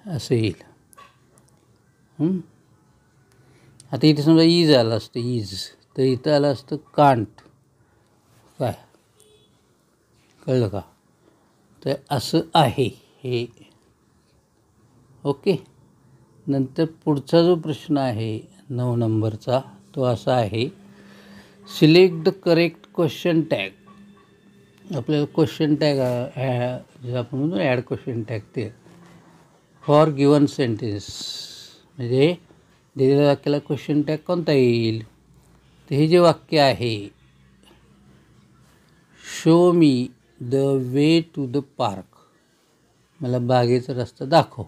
असं येईल. आता इथे समजा इज आलं असतं इज, तर इथं आलं असतं कांट. काय कळलं का? तर असं आहे हे. ओके. नंतर पुढचा जो प्रश्न आहे 9 नंबरचा तो असा आहे, select the correct question tag. आपल्याला क्वेश्चन टॅग जे आपण म्हणतो ॲड क्वेश्चन टॅग ते फॉर गिवन सेंटेन्स, म्हणजे दिलेल्या वाक्याला क्वेश्चन टॅग कोणता येईल? तर हे जे वाक्य आहे, show me the way to the park, मला बागेचा रस्ता दाखव.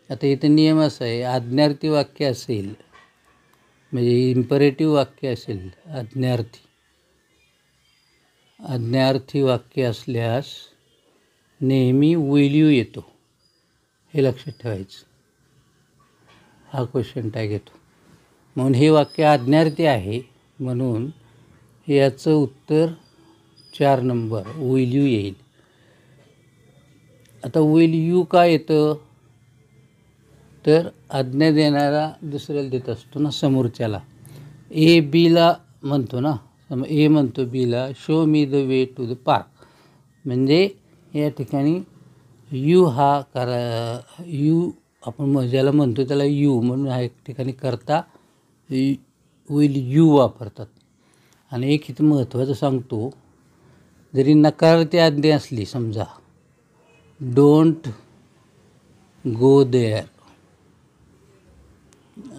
आता इथं नियम असा आहे, आज्ञार्थी वाक्य असेल म्हणजे इम्परेटिव्ह वाक्य असेल, आज्ञार्थी वाक्य असल्यास नेहमी विल यू येतो, हे लक्षात ठेवायचं. हा क्वेश्चन टॅग येतो म्हणून हे वाक्य आज्ञार्थी आहे, म्हणून याचं उत्तर 4 नंबर विल यू येईल. आता विल यू का येतं? तर आज्ञा देणारा दुसऱ्याला देत असतो ना, समोरच्याला. ए बीला म्हणतो ना, ए म्हणतो बीला show me the way to the park, म्हणजे या ठिकाणी यू हा यू आपण ज्याला म्हणतो त्याला यू म्हणून हा एक ठिकाणी करता विल यू वापरतात. आणि एक इथं महत्त्वाचं सांगतो, जरी नकारार्थी आज्ञा असली, समजा डोंट गो देअर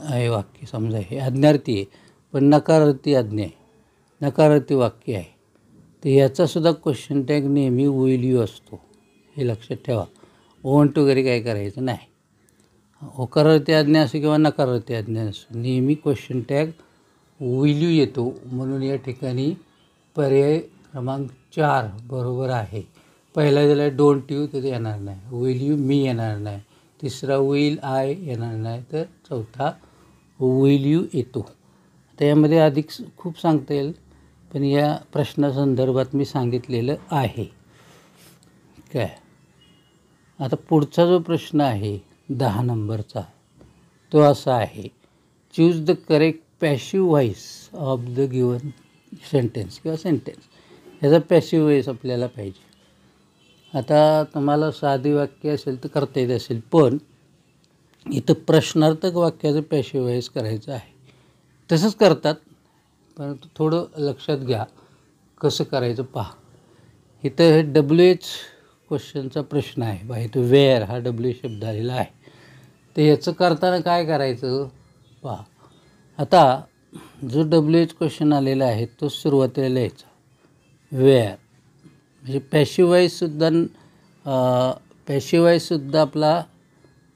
आहे वाक्य, समजा हे आज्ञार्थी आहे पण नकारार्थी आज्ञा आहे, नकारार्थी वाक्य आहे, तर याचासुद्धा क्वेश्चन टॅग नेहमी विल यू असतो, हे लक्षात ठेवा. वॉन्ट वगैरे काय करायचं नाही. होकारार्थी आज्ञा असो किंवा नकारार्थी आज्ञा असो, नेहमी क्वेश्चन टॅग विल यू येतो. म्हणून या ठिकाणी पर्याय क्रमांक 4 बरोबर आहे. पहिला ज्याला डोंट यू तर येणार नाही, विल यू मी येणार नाही, तिसरा विल आय येणार नाही, तर चौथा विल यू येतो. आता यामध्ये अधिक खूप सांगता येईल, पण या प्रश्नासंदर्भात मी सांगितलेलं आहे. काय आता पुढचा जो प्रश्न आहे 10 नंबरचा तो असा आहे, choose the correct passive voice of the given sentence किंवा सेंटेन्स. ह्याचा पॅसिव्ह व्हॉइस आपल्याला पाहिजे. आता तुम्हाला साधी वाक्य असेल तर करता येत असेल, पण इथं प्रश्नार्थक वाक्याचं पॅसिव्ह व्हॉइस करायचं आहे. तसंच करतात, परंतु थोडं लक्षात घ्या कसं करायचं पहा. इथं हे WH क्वेश्चनचा प्रश्न आहे बा, इथं वेअर हा WH शब्द आलेला आहे. तर याचं करताना काय करायचं पहा. आता जो WH क्वेश्चन आलेला आहे तो सुरुवातीला लिहायचा वेअर, म्हणजे पॅसिव्ह व्हॉइससुद्धा आपला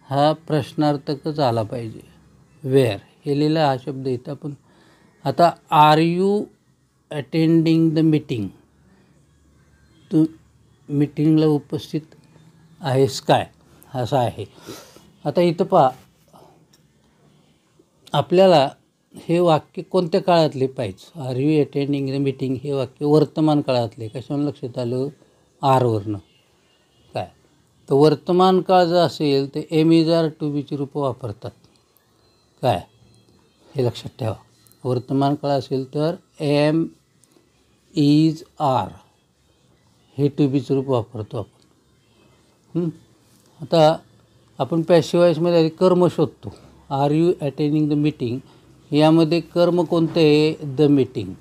हा प्रश्नार्थकच आला पाहिजे. वेअर हे लिहिलं, हा शब्द इथं आपण. आता are you attending the meeting, तू मीटिंगला उपस्थित आहेस काय, असं आहे. आता इथं पहा, आपल्याला हे वाक्य कोणत्या काळातले पाहिजे? Are you attending the meeting हे वाक्य वर्तमान काळातले. कशावरून लक्षात आलं? आरवरनं. काय तर वर्तमान काळ जर असेल तर एम इज आर टू बीची रूपं वापरतात. काय हे लक्षात ठेवा. वर्तमान काळ असेल तर एम इज आर हे टू बीचं रूप वापरतो आपण. आता आपण पॅसिव्ह व्हॉइसमध्ये आधी कर्म शोधतो. Are you attending the meeting यामध्ये कर्म कोणतं आहे? द मीटिंग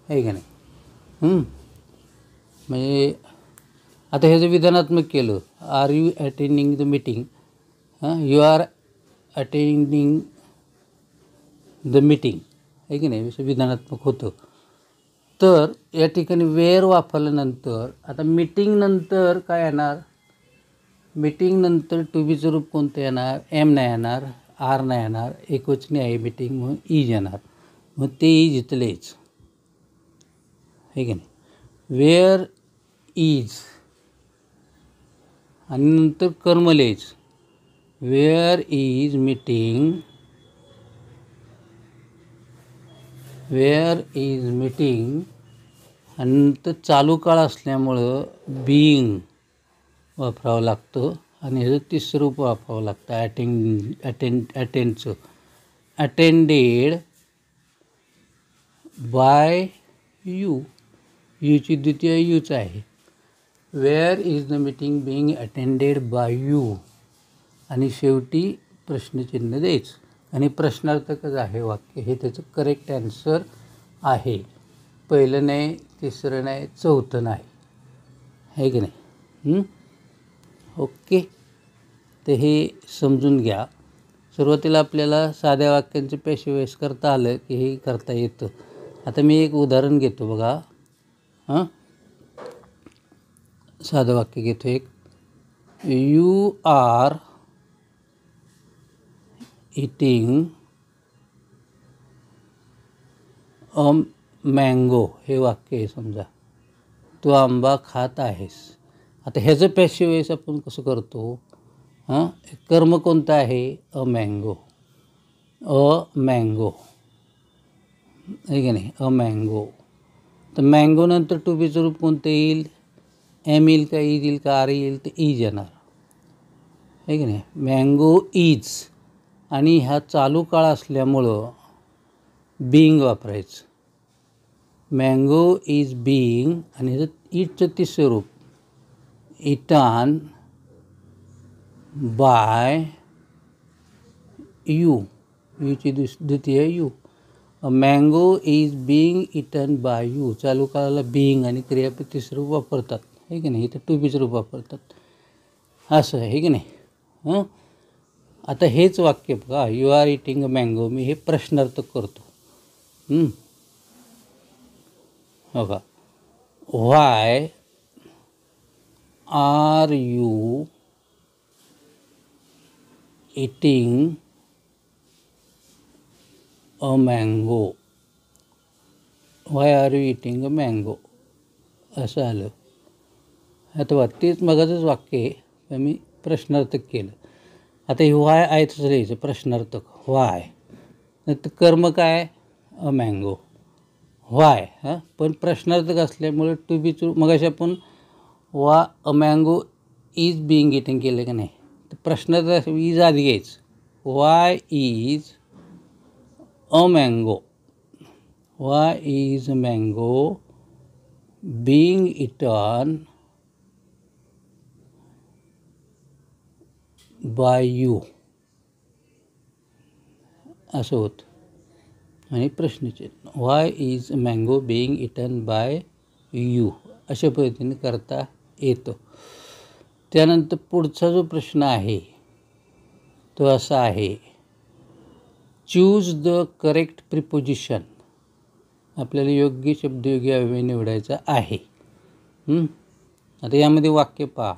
आहे का नाही? म्हणजे आता ह्याचं विधानात्मक केलं, are you attending the meeting, you are attending the meeting आहे की नाही, असं विधानात्मक होतं. तर या ठिकाणी वेअर वापरल्यानंतर आता मीटिंगनंतर काय येणार? मीटिंगनंतर टू बीचं रूप कोणतं येणार? एम नाही येणार, आर नाही येणार, एकवचनी आहे मीटिंग म्हणून इज येणार. मग ते इज इथलेच आहे की नाही. वेअर इज आणि नंतर कर्म लिहायचं. वेअर इज मीटिंग आणि नंतर चालू काळ असल्यामुळं बीइंग वापरावं लागतं आणि ह्याचं तिसरं रूप वापरावं लागतं अटेंडचं. Attended by you. यूची द्वितीय यूच आहे. Where is the meeting being attended by you आणि शेवटी प्रश्नचिन्ह द्यायचं आणि प्रश्नार्थकच आहे वाक्य. हे त्याचं करेक्ट ॲन्सर आहे. पहिलं नाही, तिसरं नाही, चौथं नाही, आहे की नाही? ओके. तर हे समजून घ्या. सुरुवातीला आपल्याला साध्या वाक्यांचं पॅसिव्ह वॉइस करता आलं की हे करता येतं. आता मी एक उदाहरण घेतो बघा. साधं वाक्य घेतो एक. You are eating a mango. हे वाक्य आहे समजा. तू आंबा खात आहेस. आता ह्याचं पॅसिव्ह वॉइस आपण कसं करतो? कर्म कोणतं आहे? A mango. आहे की नाही? A mango. तर मँगो नंतर टू बीचं रूप कोणतं येईल? एम येईल का इज येईल का आर येईल? तर इज येणार, आहे की नाही? मँगो इज आणि ह्या चालू काळ असल्यामुळं बीइंग वापरायचं. मँगो इज बीइंग आणि ह्याचं इटचं तिसरं रूप इटन बाय यू. यूची द्वितीय you. A mango is being eaten by you. चालू काळाला बीइंग आणि क्रियापद तिसरं रूप वापरतात, आहे की नाही? इथं टू बीचं रूप वापरतात. असं आहे की नाही? आता हेच वाक्य बघा. You are eating a mango. मी हे प्रश्नार्थक करतो. हो का? Why are you eating a mango. Why are you eating a mango असं आलं. आता तेच मगाचंच वाक्य आहे, पण मी प्रश्नार्थक केलं. आता हे व्हाय आहेच लिहायचं प्रश्नार्थक. व्हाय नंतर कर्म काय? A mango. व्हाय. पण प्रश्नार्थक असल्यामुळे टू बीचं मगाशी आपण a mango is being eating केलं का नाही? तर प्रश्नार्थक इज आधी घ्यायचं. Why is a mango. Why is a mango being eaten by you असं होतं. आणि प्रश्नचिन्ह. Why is mango being eaten by you अशा पद्धतीने करता येतं. त्यानंतर पुढचा जो प्रश्न आहे तो असा आहे. Choose the correct preposition. आपल्याला योग्य शब्दयोगी अव्यय निवडायचा आहे. आता यामध्ये वाक्य पहा.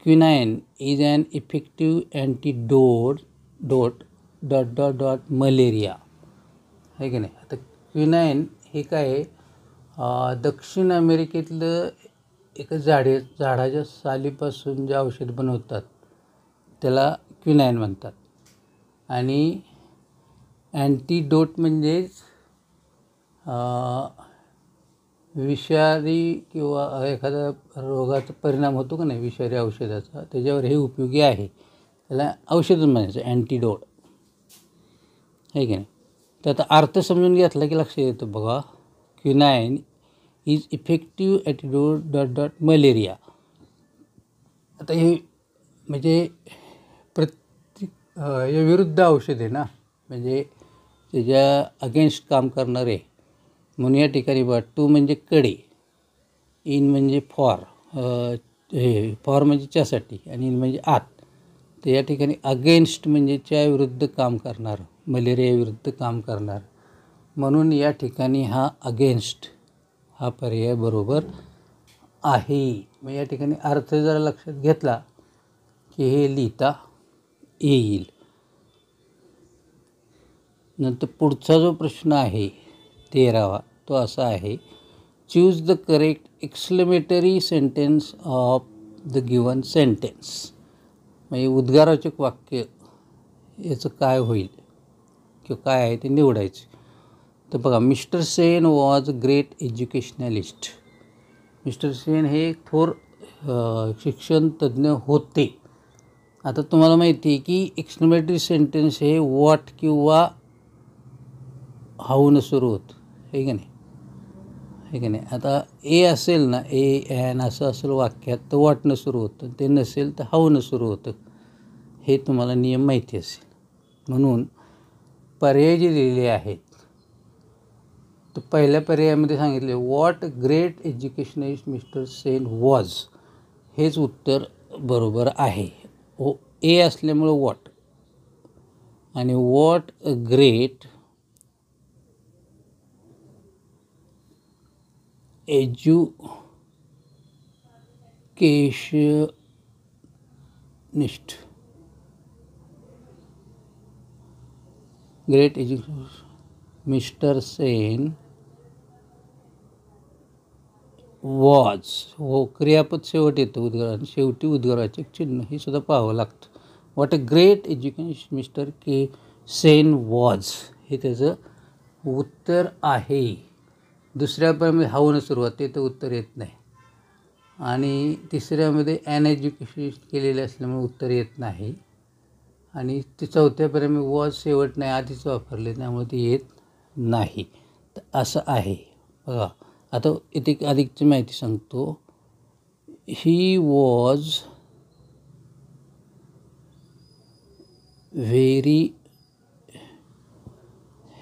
Quinine is an effective antidote malaria, आहे की नाही? आता क्विनाइन हे काय आहे? दक्षिण अमेरिकेतलं एक झाडाच्या सालीपासून जे औषध बनवतात त्याला क्विनाइन म्हणतात. आणि अँटीडोट म्हणजेच विषारी किंवा एखाद्या रोगाचा परिणाम होतो का नाही विषारी औषधाचा, त्याच्यावर हे उपयोगी आहे. त्याला औषधच म्हणायचं अँटीडोट, आहे की नाही? तर आता अर्थ समजून घेतला की लक्षात येतं बघा. Quinine is effective antidote malaria. आता हे म्हणजे या विरुद्ध औषध आहे ना, म्हणजे त्याच्या अगेन्स्ट काम करणारे. म्हणून या ठिकाणी बघा. टू म्हणजे कडे, इन म्हणजे फॉर म्हणजे च्यासाठी आणि इन म्हणजे आत. तर या ठिकाणी अगेन्स्ट म्हणजे च्या विरुद्ध काम करणार, मलेरिया विरुद्ध काम करणार. म्हणून या ठिकाणी हा अगेन्स्ट हा पर्याय बरोबर आहे. मग या ठिकाणी अर्थ जरा लक्षात घेतला की हे लिहिता येईल. नंतर पुढचा जो प्रश्न आहे 13वा तो असा आहे. Choose the correct exclamatory sentence of the given sentence. म्हणजे उद्गारवाचक वाक्य याचं काय होईल किंवा काय आहे ते निवडायचं. तर बघा, mister Sen was great educationalist. Mister Sen हे एक थोर शिक्षण तज्ज्ञ होते. आता तुम्हाला माहिती आहे की एक्सक्लेमेटरी सेंटेन्स हे वॉट किंवा हाऊनं सुरू होतं, हे की नाही, हे की नाही. आता ए असेल ना, ए ॲन असं असेल वाक्यात, तर वॉटनं सुरू होतं. ते नसेल तर हाऊनं सुरू होतं. हे तुम्हाला नियम माहिती असेल. म्हणून पर्याय जे दिलेले आहेत, तर पहिल्या पर्यायामध्ये सांगितले what great educationist mister Sen was, हेच उत्तर बरोबर आहे. ए असल्यामुळं वॉट, आणि what great educationist, great education mister Sen was. हो, क्रियापद शेवट येतं उद्गार, शेवटी उद्गाराचे चिन्ह हे सुद्धा पाहावं लागतं. What a great education mister K Sen was, हे त्याचं उत्तर आहे. दुसऱ्या पर्यायामध्ये हाऊनं सुरुवात, ते तर उत्तर येत नाही. आणि तिसऱ्यामध्ये ॲन एज्युकेशनिस्ट केलेले असल्यामुळे उत्तर येत नाही. आणि ते चौथ्या पर्यायामध्ये वॉज शेवट नाही, आधीच वापरले, त्यामुळे ते येत नाही. तर असं आहे. बघा, आता इथे अधिकची माहिती सांगतो. ही वॉज व्हेरी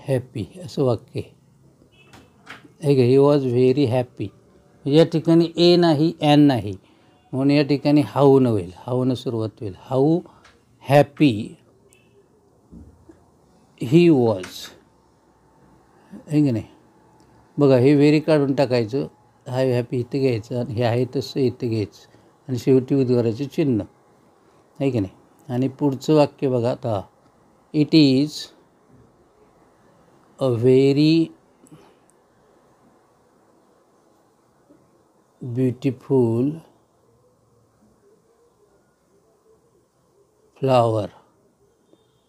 हॅपी, असं वाक्य आहे का. ही वॉज व्हेरी हॅपी, या ठिकाणी ए नाही, ॲन नाही, म्हणून या ठिकाणी हाऊनं होईल, हाऊनं सुरुवात होईल. हाऊ हॅपी ही वॉज, आहे की नाही. बघा, हे व्हेरी काढून टाकायचं, हाय हॅपी इथे घ्यायचं, आणि हे आहे तसं इथे घ्यायचं, आणि शेवटी उद्गाराचे चिन्ह, आहे की नाही. आणि पुढचं वाक्य बघा आता, it is a very beautiful flower,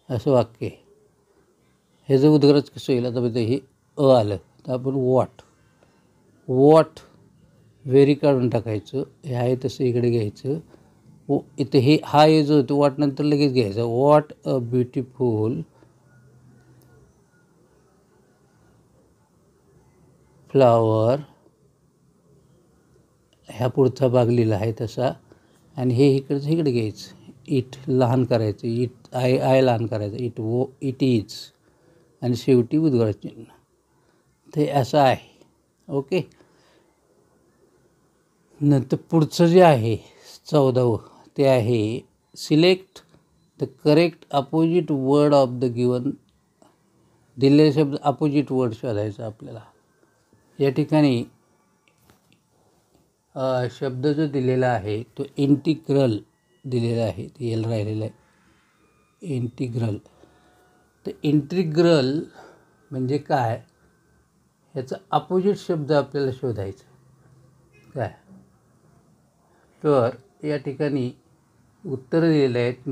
असं वाक्य आहे. हे जर उद्गाराच कसं होईल, आता बघा हे आलं तर आपण वॉट व्हेरी काढून टाकायचं, हे आहे तसं इकडे घ्यायचं. इथे हे हा हे जो होतो वॉट नंतर लगेच घ्यायचा. वॉट अ ब्युटिफुल फ्लावर, ह्या पुढचा भाग लिहिला आहे तसा, आणि हे इकडचं इकडे घ्यायचं. इट लहान करायचं, इट आय लहान करायचं, इट इज, आणि शेवटी उद्गार चिन्ह. ते असं आहे. ओके. नंतर पुढचं जे आहे 14वं, ते आहे select the correct opposite word of the given. दिलेले शब्द अपोजिट वर्ड शोधायचा आपल्याला. या ठिकाणी शब्द जो दिलेला आहे तो इंटिग्रल दिलेला आहे, ते याला राहिलेलं आहे इंटिग्रल. तर इंटिग्रल म्हणजे काय, याचा अपोजिट शब्द आपल्याला शोधायचा काय. तर या ठिकाणी उत्तर दिलेलं आहेत.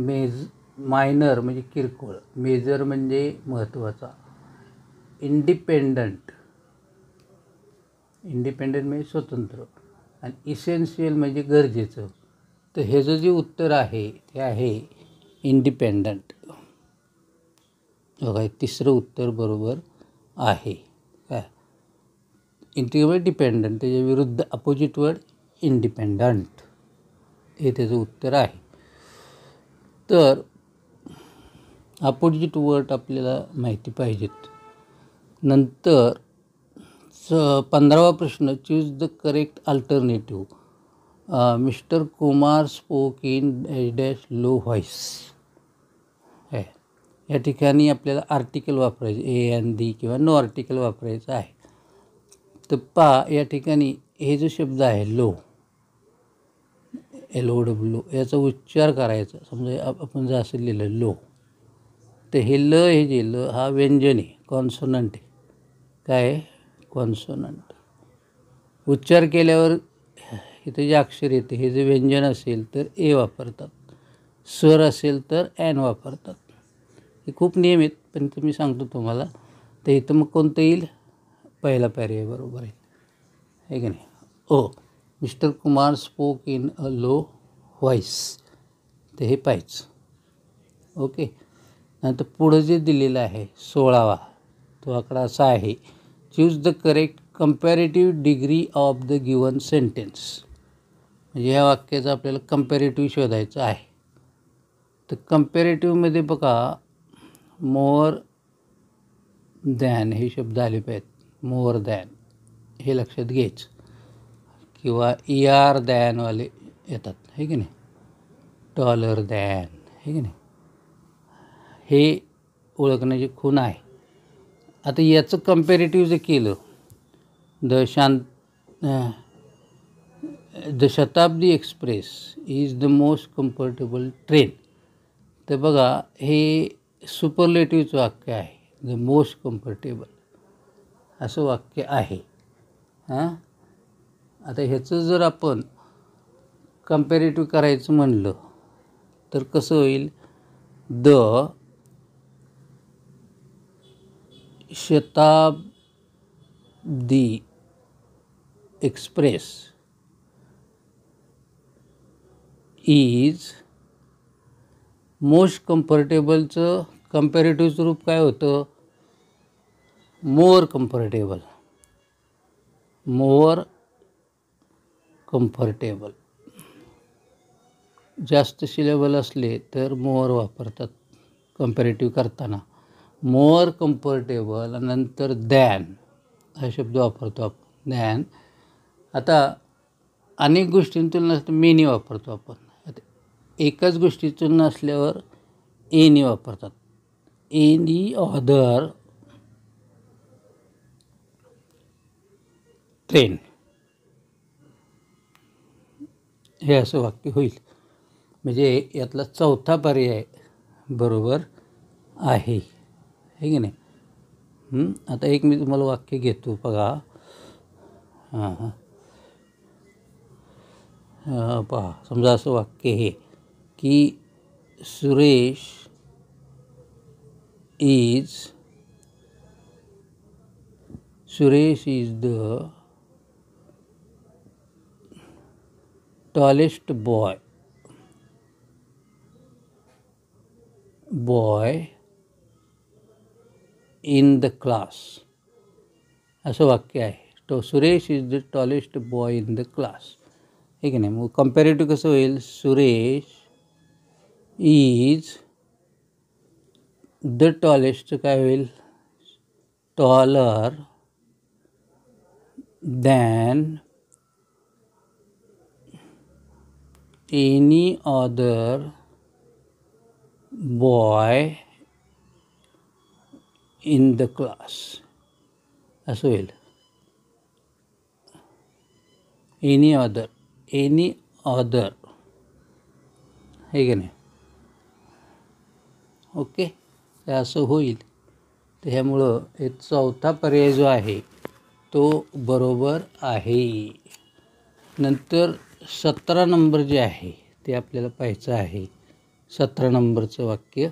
मायनर म्हणजे किरकोळ, मेजर म्हणजे महत्त्वाचा, इंडिपेंडंट म्हणजे स्वतंत्र, आणि इसेन्शियल म्हणजे गरजेचं. तर हे जे उत्तर आहे ते आहे इंडिपेंडंट. बघा, तिसरं उत्तर बरोबर आहे काय. इंटिग्रल डिपेंडंट, त्याच्या विरुद्ध अपोजिट वर्ड इंडिपेंडंट, हे त्याचं उत्तर आहे. तर अपोजिट वर्ड आपल्याला माहिती पाहिजेत. नंतर 15वा प्रश्न, choose the correct alternative. Mister Kumar spoke in dash low voice. या ठिकाणी आपल्याला आर्टिकल वापरायचं, ए एन दी किंवा नो आर्टिकल वापरायचं आहे. तर या ठिकाणी हे जो शब्द आहे लो, LOW, याचा उच्चार करायचा. समजा आपण जर असं लिहिलं लो, तर हे हे जे हा व्यंजन आहे, कॉन्सोनंट आहे. काय आहे, कॉन्सोनंट. उच्चार केल्यावर इथे जे अक्षर येते हे जे व्यंजन असेल तर ए वापरतात, स्वर असेल तर ॲन वापरतात. हे खूप नियम आहेत, पण मी सांगतो तुम्हाला. तर इथं मग कोणतं येईल? पहिला पर्याय बरोबर आहे की नाही. Oh, mister Kumar spoke in a low voice, तर हे पाहिजे. ओके. नंतर पुढं जे दिलेलं आहे 16वा, तो आकडा असा आहे, choose the correct comparative degree of the given sentence. म्हणजे ह्या वाक्याचं आपल्याला कंपॅरेटिव्ह शोधायचं आहे. तर कंपॅरेटिव्हमध्ये बघा, मोर दॅन हे शब्द आले पाहिजेत. मोर दॅन हे लक्षात घ्यायचं, किंवा ER दॅनवाले येतात, हे की नाही. टॉलर दॅन, हे की नाही. हे ओळखण्याची खूण आहे. आता याचं कंपॅरेटिव्ह जर केलं, the Shatabdi express is the most comfortable train. तर बघा, हे सुपरलेटिव्हचं वाक्य आहे. द मोस्ट कम्फर्टेबल असं वाक्य आहे. आता ह्याचं जर आपण कंपॅरेटिव्ह करायचं म्हणलं तर कसं होईल? The Shatabdi express is most कम्फर्टेबलचं कंपॅरेटिव्हचं रूप काय होतं? More comfortable. More comfortable. जास्त सिलेबल असले तर मोर वापरतात कंपॅरेटिव्ह करताना. मोर कम्फर्टेबल, नंतर दॅन हा शब्द वापरतो आपण, दॅन. आता अनेक गोष्टींतून नसतं मेनी वापरतो आपण. आता एकाच गोष्टीतून नसल्यावर एनी वापरतात. एनी अदर ट्रेन, हे असं वाक्य होईल. म्हणजे यातला चौथा पर्याय बरोबर आहे, हे की नाही. आता एक मी तुम्हाला वाक्य घेतो बघा. पहा, समजा असं वाक्य हे की Suresh is the tallest boy in the class, असं वाक्य आहे. Suresh is the tallest boy in the class, हे की नाही. मग कंपॅरेटिव्ह कसं होईल? सुरेश इज द टॉलेस्ट काय होईल? Taller than any other boy in the class, असं होईल. एनी अदर, हे की नाही. ओके, ते असं होईल. तर ह्यामुळं हे चौथा पर्याय जो आहे तो बरोबर आहे. नंतर 17 नंबर जे आहे ते आपल्याला पाहायचं आहे. 17 नंबरचं वाक्य,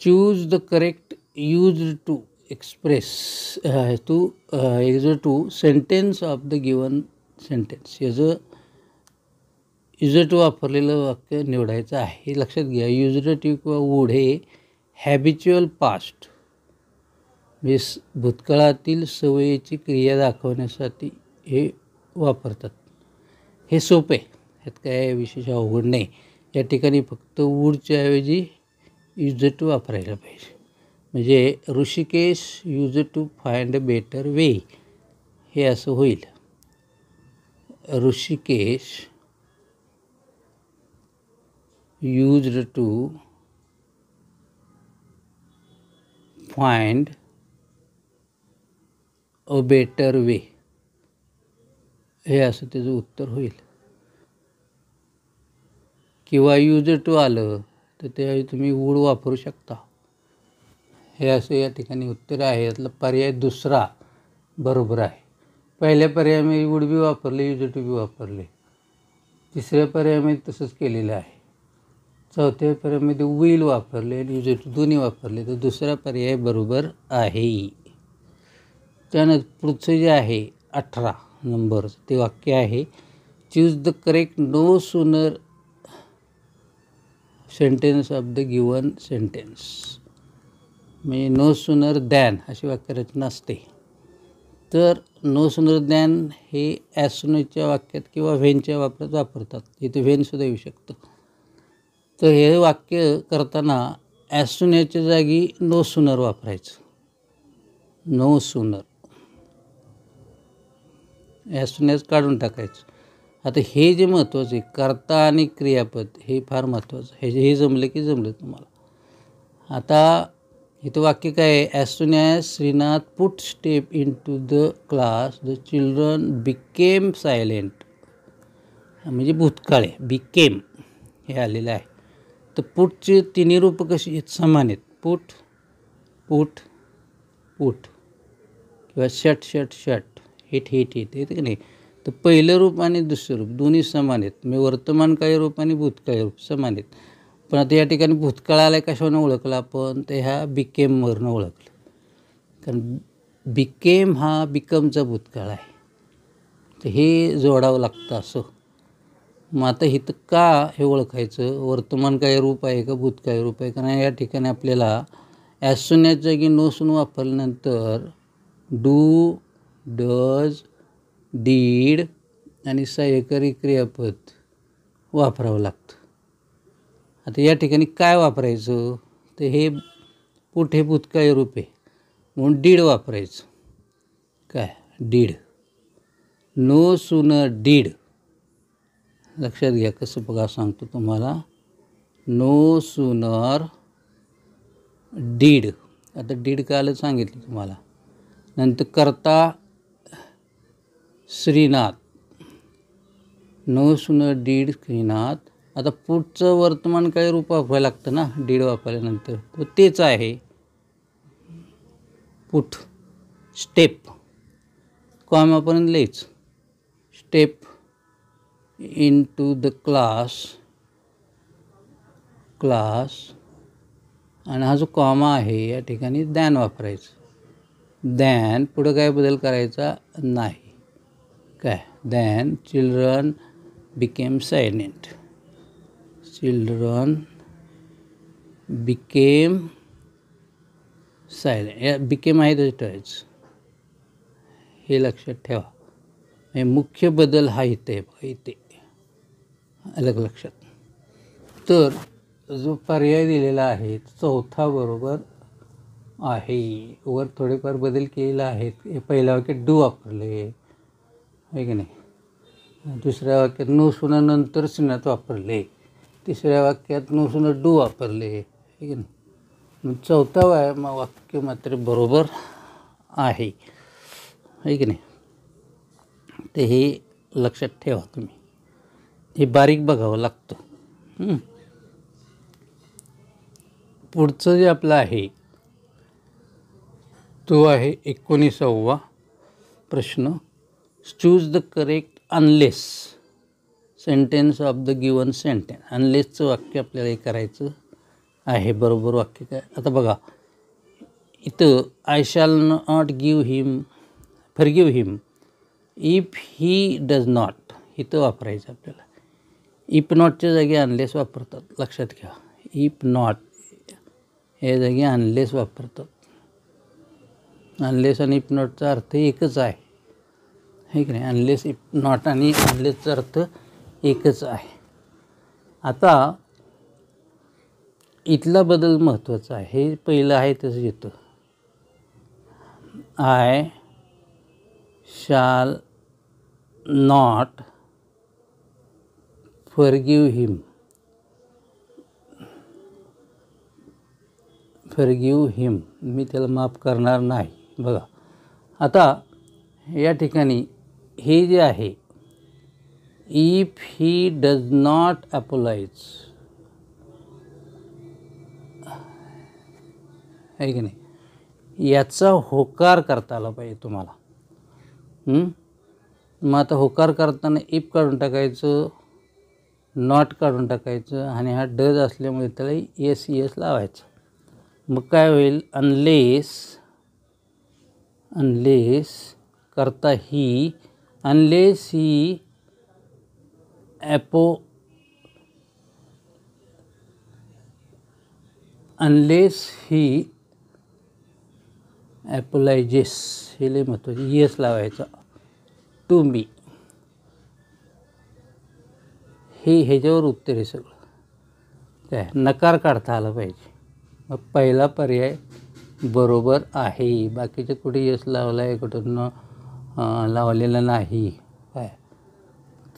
choose the correct used to express to sentence of the given sentence. याचं युजर टू वापरलेलं वाक्य निवडायचं आहे. हे लक्षात घ्या. युजर टू किंवा वूड हे हॅबिच्युअल पास्ट, म्हणजे भूतकाळातील सवयीची क्रिया दाखवण्यासाठी हे वापरतात. हे सोपे, ह्यात काय विशेष अवघड नाही. या ठिकाणी फक्त वूडच्या ऐवजी युजर टू वापरायला पाहिजे. म्हणजे Rishikesh use to find a better way, हे असं होईल. Rishikesh used to find a better way, हे असं त्याचं उत्तर होईल. किंवा यूज टू आलं तर त्यावेळी तुम्ही वूड वापरू शकता. हे असं या ठिकाणी उत्तर आहे. यातला पर्याय दुसरा बरोबर आहे. पहिल्या पर्यायामध्ये वुड बी वापरले, युज टू बी वापरले. तिसऱ्या पर्यायामध्ये तसंच केलेलं आहे. चौथ्या पर्यायामध्ये विल वापरले आणि युज टू दोन्ही वापरले. तर दुसरा पर्याय बरोबर आहे. त्यानंतर पुढचं जे आहे 18 नंबर ते वाक्य आहे, choose the correct no sooner sentence of the given sentence. म्हणजे नो सूनर दॅन अशी वाक्यरचना असते. तर नो सूनर दॅन हे ॲज सूनच्या वाक्यात किंवा व्हेनच्या वापरात वापरतात. इथे व्हेनसुद्धा येऊ शकतं. तर हे वाक्य करताना ॲज सूनच्या जागी नो सूनर वापरायचं. नो सूनर ॲज सून काढून टाकायचं. आता हे जे महत्त्वाचं आहे, कर्ता आणि क्रियापद हे फार महत्त्वाचं आहे. हे जमलं की जमलं तुम्हाला. आता इथं वाक्य काय आहे, as soon as Shrinath put step into the class the children became silent. म्हणजे भूतकाळ आहे, बिकेम हे आलेलं आहे. तर पुटचे तिन्ही रूपं कशी आहेत, समान आहेत. पुट पुट पुट किंवा shut shut shut, hit hit hit येते की नाही. तर पहिलं रूप आणि दुसरं रूप दोन्ही समान आहेत. म्हणजे वर्तमानकाळी रूप आणि भूतकाळी रूप समान आहेत. पण आता या ठिकाणी भूतकाळ आला कशावरून ओळखला आपण, तर ह्या बिकेमवरनं ओळखलं. कारण बिकेम हा बिकमचा भूतकाळ आहे. तर हे जोडावं लागतं असं. मग आता इथं का हे ओळखायचं, वर्तमानकाळी रूप आहे का भूतकाळी रूप आहे. कारण या ठिकाणी आपल्याला ॲज सूनच्या जागी नो सून वापरल्यानंतर डू, डज, डीड आणि सहाय्यकारी क्रियापद वापरावं लागतं. आता या ठिकाणी काय वापरायचं, तर हे पुट हे भूतकाळी रूप आहे म्हणून डीड वापरायचं. काय डीड, नो सूनर डीड. लक्षात घ्या कसं बघा सांगतो तुम्हाला. No sooner did. आता डीड काल सांगितलं तुम्हाला. नंतर करता Shrinath, no sooner did Shrinath. आता पुढचं वर्तमान काही रूप वापरायला लागतं ना डीड वापरल्यानंतर, तर तेच आहे पुट. स्टेप कॉमापर्यंत लिहायचं. Step into the class आणि हा जो कॉमा आहे या ठिकाणी दॅन वापरायचं. दॅन पुढं काय बदल करायचा नाही. काय than children became silent. Children became silent. या बिकेम आहे तसं ठेवायचं. हे लक्षात ठेवा. हे मुख्य बदल हा इथे आहे बघा, इथे अलग लक्षात. तर जो पर्याय दिलेला आहे चौथा बरोबर आहे. वर थोडेफार बदल केलेला आहेत. हे पहिल्या वाक्यात डू वापरले आहे की नाही. दुसऱ्या वाक्यात नो सुनानंतर श्रीनाथ वापरले. तिसऱ्या वाक्यात नो सुना डू वापरले आहे की नाही. मग चौथा वाक्य मात्र बरोबर आहे की नाही. ते हे लक्षात ठेवा तुम्ही. हे बारीक बघावं लागतं. पुढचं जे आपलं आहे तो आहे 19वा प्रश्न. Choose the correct unless sentence of the given sentence. अनलेसचं वाक्य आपल्याला हे करायचं आहे. बरोबर वाक्य काय, आता बघा इथं I shall not forgive him if he does not इथं वापरायचं आपल्याला. इफ नॉटच्या जागी अनलेस वापरतात, लक्षात घ्या. इफ नॉट या जागी अनलेस वापरतात. अनलेस आणि इफ नॉटचा अर्थ एकच आहे की नाही. अनलेस इफ नॉट आणि अनलेसचा अर्थ एकच आहे. आता इथला बदल महत्त्वाचा आहे. हे पहिलं आहे तसं येतं. आय शाल नॉट फॉरगिव्ह हिम. मी त्याला माफ करणार नाही. बघा आता या ठिकाणी हे जे आहे if he does not apologise आहे की नाही. याचा होकार करता आला पाहिजे तुम्हाला. मग आता होकार करताना इफ काढून टाकायचं, नॉट काढून टाकायचं आणि हा डज असल्यामुळे त्याला येस येस लावायचं. मग काय होईल, अनलेस करता ही, अनलेस ही ॲपोलायजेस, हे लय महत्त्वाचे, येस लावायचा टू मी. हे ह्याच्यावर उत्तर आहे सगळं. काय नकार काढता आला पाहिजे. मग पहिला पर्याय बरोबर आहे. बाकीचे कुठे यस लावला आहे, कुठं लावलेलं नाही. काय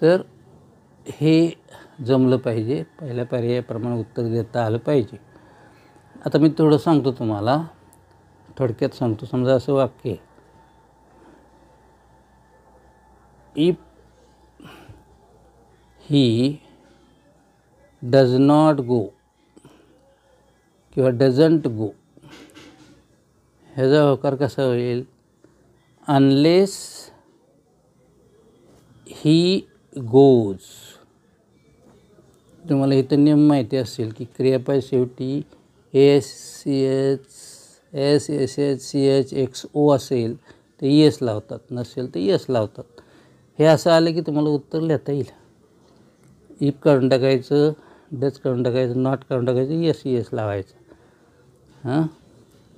तर हे जमलं पाहिजे. पहिल्या पर्यायाप्रमाणे उत्तर देता आलं पाहिजे. आता मी थोडं सांगतो तुम्हाला, थोडक्यात सांगतो. समजा असं वाक्य, if he does not go किंवा डझंट गो, ह्याचा होकार कसा होईल, अनलेस ही गोज. तुम्हाला इथं नियम माहिती असेल की क्रियापद शेवटी SCHCHXO असेल तर येस लावतात, नसेल तर येस लावतात. हे असं आलं की तुम्हाला उत्तर लिहिता येईल. इफ काढून टाकायचं, डच काढून टाकायचं, नॉट काढून टाकायचं, येस येस लावायचं.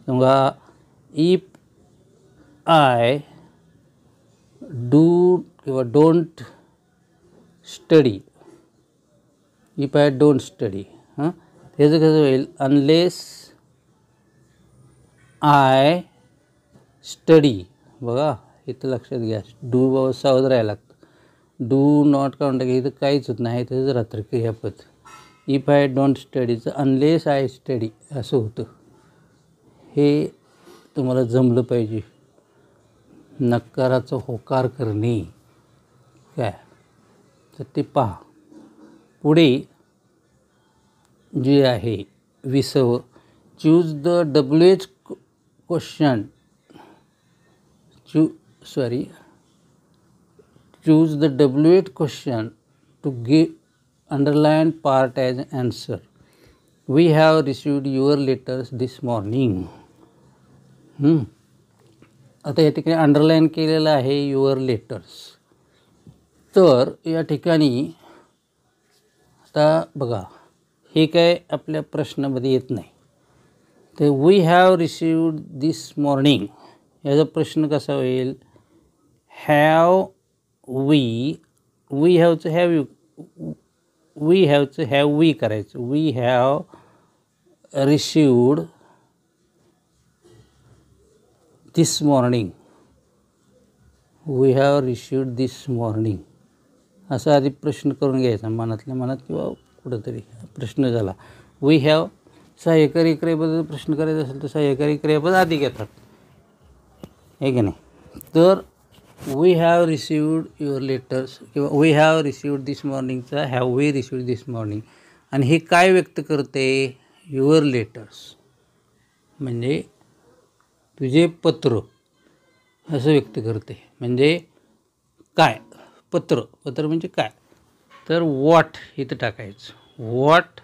समजा इफ आय डू किंवा don't study, if I don't study, त्याचं कसं होईल, अनलेस आय स्टडी. बघा इथं लक्षात घ्या, डू बाबा सावध राहायला लागतं. डू नॉट काढून टाकायचं, इथं काहीच होत नाही, त्याचं रात्र क्रियापद. इफ आय डोंट स्टडीचं अनलेस आय स्टडी असं होतं. हे तुम्हाला जमलं पाहिजे. नकाराचा होकार करणे काय, तर ते पहा. पुढे जे आहे 20, choose the WH question, choose the WH question to give underlined part as answer. We have received your letters this morning. आता या ठिकाणी अंडरलाईन केलेलं आहे युअर लेटर्स. तर या ठिकाणी आता बघा, हे काय आपल्या प्रश्नामध्ये येत नाही. तर we have received this morning, याचा प्रश्न कसा होईल, हॅव वी हॅवचं हॅव वी करायचं. We have received this morning, we have received this morning असा आधी प्रश्न करून घ्यायचा मनातल्या मनात किंवा कुठंतरी प्रश्न झाला. वी हॅव सहाय्यकारी क्रियापद प्रश्न करायचा असेल तर सहाय्यकारी क्रियापद आधी घेतात, हे की नाही. तर we have received your letters किंवा वी हॅव रिसिव्ड दिस मॉर्निंगचा have we received this morning. आणि हे काय व्यक्त करते, युअर लेटर्स म्हणजे तुझे पत्र असं व्यक्त करते. म्हणजे काय, पत्र म्हणजे काय, तर व्हॉट इथं टाकायचं, व्हॉट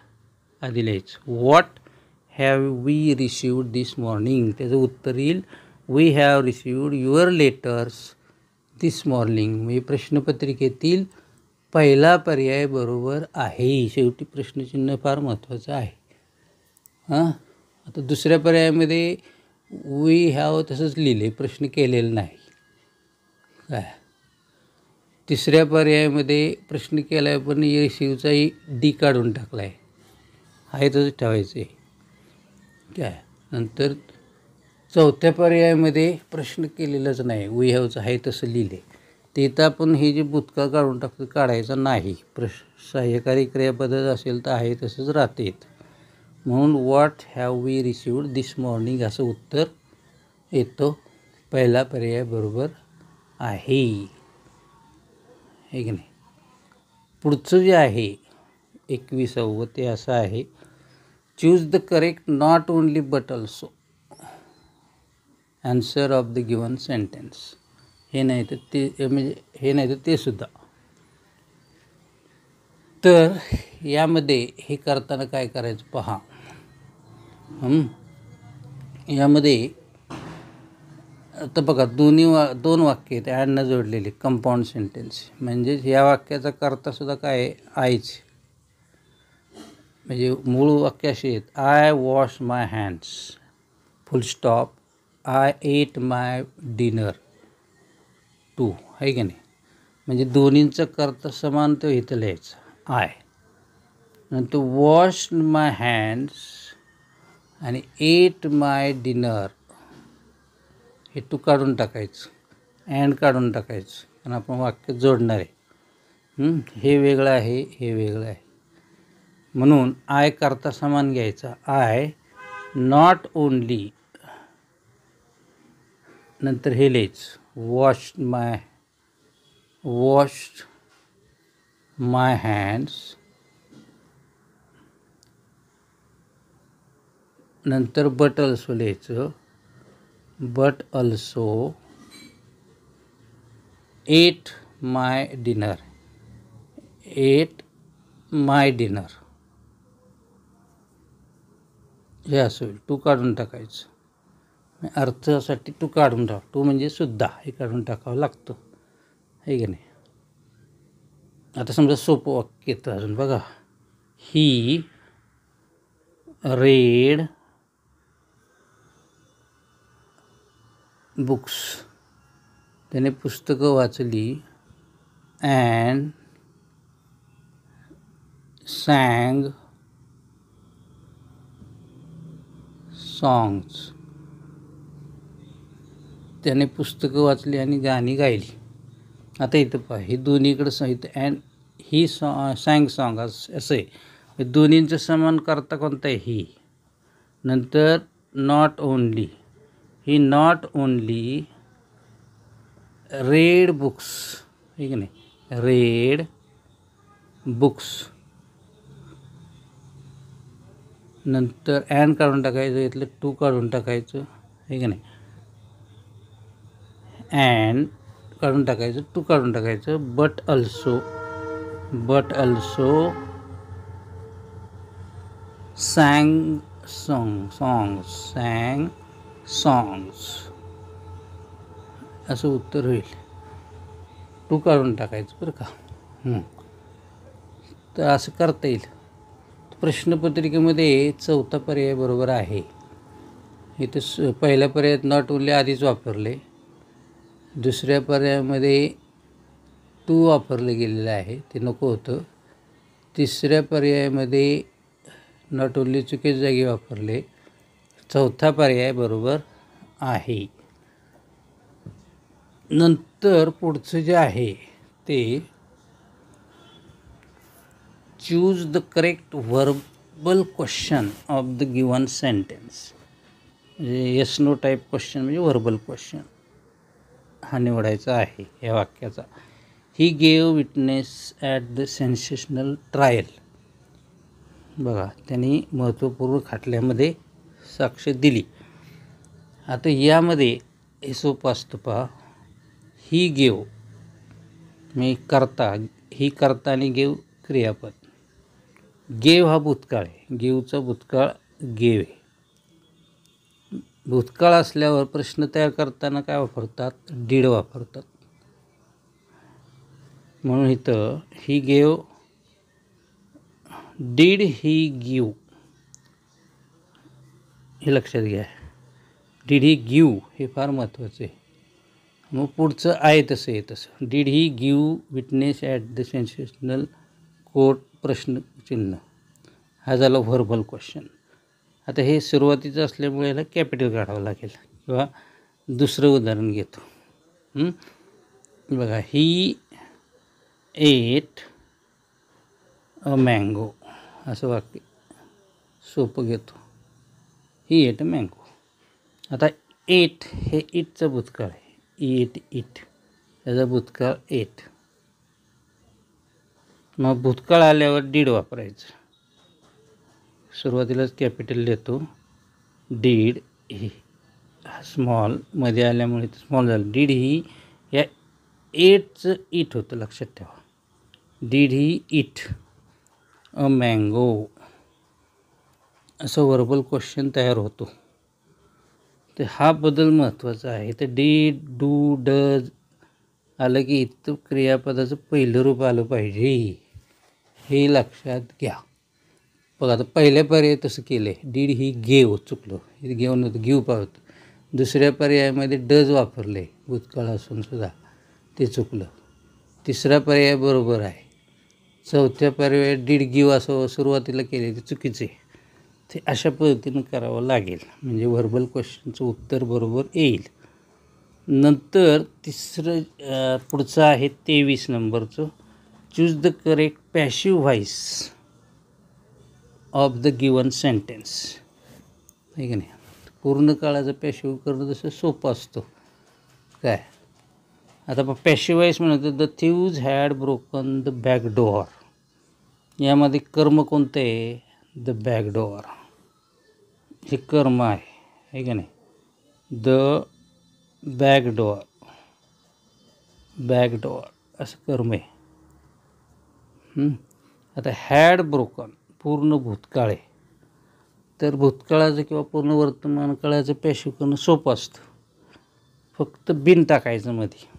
आधी लिहायचं. What have we received this morning, त्याचं उत्तर येईल we have received your letters this morning. म्हणजे प्रश्नपत्रिकेतील पहिला पर्याय बरोबर आहे. शेवटी प्रश्नचिन्ह फार महत्त्वाचं आहे. आता दुसऱ्या पर्यायामध्ये वी हॅव तसंच लिहिले, प्रश्न केलेला नाही. काय तिसऱ्या पर्यायामध्ये प्रश्न केला आहे पण रिसिव्हचाही डी काढून टाकला आहे, आहे तसंच ठेवायचं आहे. काय नंतर चौथ्या पर्यायामध्ये प्रश्न केलेलाच नाही, वी हॅवचं आहे तसं लिहिले. ते तर आपण हे जे भूतकाळ काढून टाकतो काढायचं नाही. सहाय्यकारी क्रियापद असेल तर आहे तसंच राहते. म्हणून what have we received this morning असं उत्तर येतं. पहिला पर्याय बरोबर आहे, हे की नाही. पुढचं जे आहे 21 ते असं आहे, choose the correct not only but also answer of the given sentence. हे नाही तर ते, म्हणजे हे नाही तर ते सुद्धा. तर यामध्ये हे करताना काय करायचं पहा. यामध्ये आता बघा दोन वाक्य आहेत ॲडनं जोडलेली कंपाऊंड सेंटेन्स. म्हणजेच या वाक्याचा कर्तासुद्धा काय आहे, आयच. म्हणजे मूळ वाक्य अशी आहेत, I wash my hands full stop, I ate my dinner too, आहे की नाही. म्हणजे दोन्हींचं कर्ता समान तो इथं लिहायचं आय. नंतर वॉश माय हँड्स आणि एट माय डिनर हे टू काढून टाकायचं, अँड काढून टाकायचं, कारण आपण वाक्य जोडणार आहे. हे वेगळं आहे, हे वेगळं आहे. म्हणून आय करता समान घ्यायचा. आय नॉट ओनली, नंतर हे लिहायचं वॉश्ड माय हँड्स, नंतर बट ऑल्सो लिहायचं, but also eight my dinner, हे असं होईल. टू काढून टाकायचं, अर्थासाठी टू काढून टाक, टू म्हणजे सुद्धा हे काढून टाकावं लागतं, आहे की नाही. आता समजा सोपं वाक्य येतं अजून बघा. ही रेड बुक्स, त्याने पुस्तकं वाचली, अँड sang songs, त्याने पुस्तकं वाचली आणि गाणी गायली. आता इथं पहा, हे दोन्हीकडं सांगितलं अँड ही सॅंग सॉंग असं आहे. दोन्हींचं समान करता कोणतं आहे, ही. नंतर not only, he not only red books, आहे की नाही, रेड बुक्स. नंतर अँड काढून टाकायचं, इथलं टू काढून टाकायचं, आहे की नाही. अँड काढून टाकायचं, टू काढून टाकायचं, बट ऑल्सो sang songs असं उत्तर होईल. टू काढून टाकायचं बरं का. तर असं करता येईल. प्रश्नपत्रिकेमध्ये चौथा पर्याय बरोबर आहे. इथं पहिल्या पर्यायात नॉट ओनली आधीच वापरले, दुसऱ्या पर्यायामध्ये टू वापरलं गेलेलं आहे, ते नको होतं. तिसऱ्या पर्यायामध्ये नॉट ओनली चुकीच्या जागी वापरले. चौथा पर्याय बरोबर आहे. नंतर पुढचं जे आहे ते choose the correct verbal question of the given sentence. म्हणजे येस नो टाईप क्वेश्चन म्हणजे व्हर्बल क्वेश्चन हा निवडायचा आहे या वाक्याचा. He gave witness at the sensational trial. बघा, त्यांनी महत्त्वपूर्ण खटल्यामध्ये साक्ष दिली. आता यामध्ये हे सोपं असतं पहा. ही गेव मी करता, ही करता आणि गेव क्रियापद. गेव हा भूतकाळ आहे, गेवचा भूतकाळ गेव आहे. भूतकाळ असल्यावर प्रश्न तयार करताना काय वापरतात, डीड वापरतात. म्हणून इथं he gave, did he give, हे लक्षात घ्या. डीड ही गिव हे फार महत्त्वाचं आहे. मग पुढचं आहे तसं आहे तसं. Did he give witness at the sensational court, प्रश्नचिन्ह. हा झाला व्हर्बल क्वेश्चन. आता हे सुरुवातीचं असल्यामुळे याला कॅपिटल काढावं लागेल, किंवा दुसरं उदाहरण घेतो. बघा, ही एट अ मँगो असं वाक्य सोपं घेतो. ही एट अ मँगो. आता एट हे इटचं भूतकाळ आहे, इट याचा भूतकाळ एट. मग भूतकाळ आल्यावर डीड वापरायचं. सुरुवातीलाच कॅपिटल लिहितो, डीड ही स्मॉल मध्ये आल्यामुळे स्मॉल झालं. डीड ही या एटचं इट होतं, लक्षात ठेवा. Did he eat a mango, असं वर्बल क्वेश्चन तयार होतो. तर हा बदल महत्त्वाचा आहे. तर डीड, डू, डज आलं की इथं क्रियापदाचं पहिलं रूप आलं पाहिजे, हे लक्षात घ्या. बघा आता पहिल्या पर्याय तसं केलं आहे. डीड ही गेव, चुकलं, हे गेव नव्हतं, गिव पावतं. दुसऱ्या पर्यायामध्ये डज वापरले भूतकाळ असून सुद्धा, ते चुकलं. तिसरा पर्याय बरोबर आहे. चौथ्या पर्यायात डीड गिव असं सुरुवातीला केले, ते चुकीचे. ते अशा पद्धतीनं करावं लागेल, म्हणजे व्हर्बल क्वेश्चनचं उत्तर बरोबर येईल. नंतर तिसरं पुढचं आहे 23 नंबरचं. Choose the correct passive voice of the given sentence. आहे की नाही. पूर्ण काळाचं पॅशिव्ह करणं तसं सोपं असतं. काय आता पॅशिव्ह व्हॉइस म्हणतं the thieves had broken the back door. यामध्ये कर्म कोणतं आहे? द बॅक डोअर हे कर्म आहे का नाही. The back door, back door असं कर्म आहे. आता हॅड ब्रोकन पूर्ण भूतकाळ आहे. तर भूतकाळाचं किंवा पूर्ण वर्तमान काळाचं पॅशिव्ह करणं सोपं असतं. फक्त बिन टाकायचं मध्ये.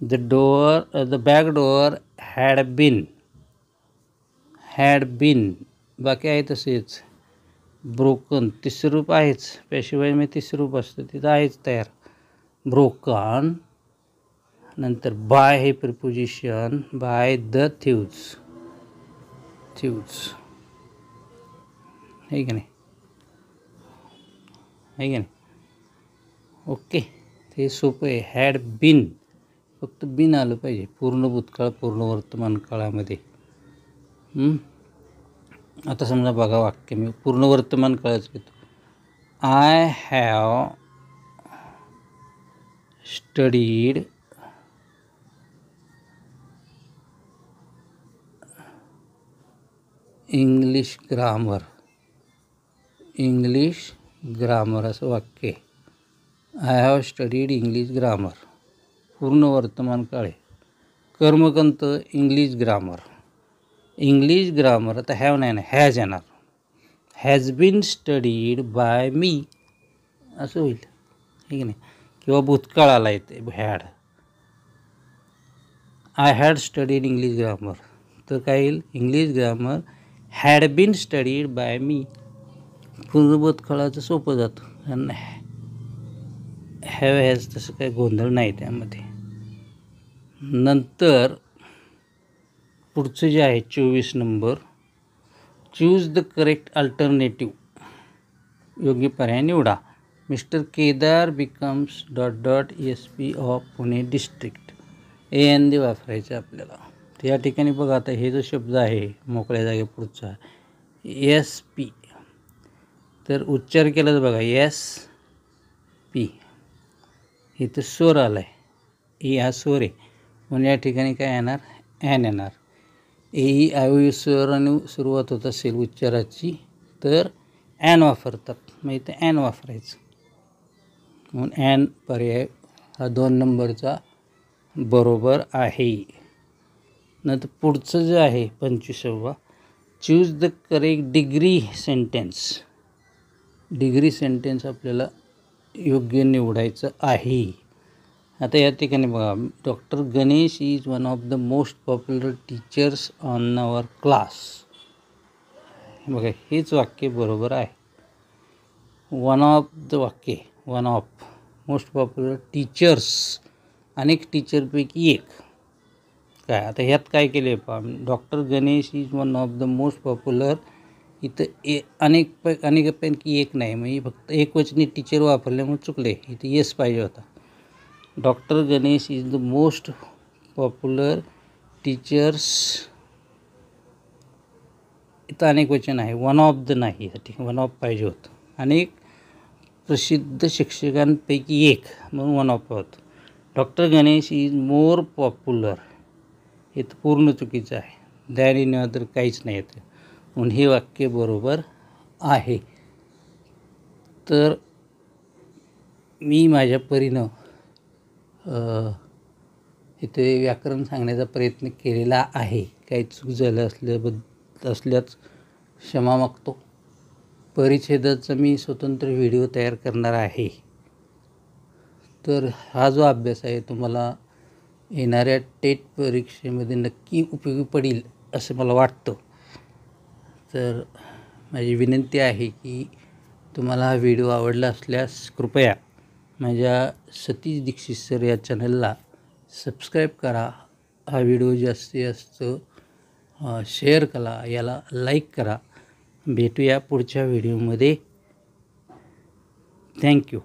The door, the back door had been, had been, बाकी आहे तसेच. ब्रोकन तिसरं रूप आहेच, पॅशिव्ह तिसरं रूप असतं, तिथं आहेच तयार. ब्रोकन, नंतर बाय हे प्रिपोजिशन, बाय द थीव्ज, थीव्ज आहे की नाही, आहे की नाही. ओके, ते सोपं आहे. हॅड बीन, फक्त बिन आलं पाहिजे पूर्ण भूतकाळ पूर्ण वर्तमान काळामध्ये. आता समजा बघा वाक्य मी पूर्ण वर्तमान काळाचं घेतो. I have studied English grammar, English grammar असं वाक्य आहे. I have studied English grammar, पूर्ण वर्तमान काळ आहे. कर्म कोणतं? English grammar, English grammar. आता हॅव नाही ना, हॅज येणार. Has been studied by me असं होईल, ठीक नाही. किंवा भूतकाळ आला येते had. I had studied English grammar, तर काय येईल? English grammar had been studied by me. पूर्ण भूतकाळाचं सोपं जातं. आणि हॅव हॅज तसं काही गोंधळ नाही त्यामध्ये. नंतर पुढचं जे आहे 24 number. Choose the correct alternative, योग्य पर्याय निवडा. Mister Kedar becomes dot dot SP of Pune district. AND वापरायचं आपल्याला. तर या ठिकाणी बघा आता हे जो शब्द आहे मोकळ्या जागे पुढचा SP, तर उच्चार केला तर बघा SP, इथं स्वर आला आहे, हा स्वर आहे म्हणून या ठिकाणी काय येणार? ॲन येणार. EIOU स्वराने सुरुवात होत असेल उच्चाराची तर ॲन वापरतात, मग इथं ॲन वापरायचं म्हणून ॲन पर्याय हा 2 नंबरचा बरोबर आहे. नंतर पुढचं जे आहे 25वा. Choose the correct degree sentence. Degree sentence आपल्याला योग्य निवडायचं आहे. आता या ठिकाणी बघा, doctor Ganesh is one of the most popular teachers on our class. बघा हेच वाक्य बरोबर आहे. वन ऑफ द वाक्य, one of most popular teachers, अनेक टीचरपैकी एक. काय आता ह्यात काय केले पहा, doctor Ganesh is one of the most popular, इथं अनेकपैकी एक नाही, म्हणजे फक्त एकवचनी टीचर वापरल्यामुळे चुकले. इथं येस पाहिजे होता. Doctor Ganesh is the most popular teachers, इथं अनेक वचन आहे, वन ऑफ द नाही, ठीक वन ऑफ पाहिजे होतं. अनेक प्रसिद्ध शिक्षकांपैकी एक म्हणून वन ऑफ होतं. Doctor Ganesh is more popular, इथं पूर्ण चुकीचं आहे. दॅन इन अदर काहीच नाही येतं म्हणून हे वाक्य बरोबर आहे. तर मी माझ्या परीनं इथे व्याकरण सांगण्याचा प्रयत्न केलेला आहे. काही चूक झालं असल्यास क्षमा मागतो. परिच्छेदाचा मी स्वतंत्र व्हिडिओ तयार करणार आहे. तर हा जो अभ्यास आहे तुम्हाला येणाऱ्या टेट परीक्षेमध्ये नक्की उपयोगी पडेल असं मला वाटतं. तर माझी विनंती आहे की तुम्हाला हा व्हिडिओ आवडला असल्यास कृपया माझ्या सतीश दीक्षित सर या चॅनलला सबस्क्राईब करा. हा व्हिडिओ जास्तीत जास्त शेअर करा, याला लाईक करा. भेटूया पुढच्या व्हिडिओमध्ये. थँक्यू.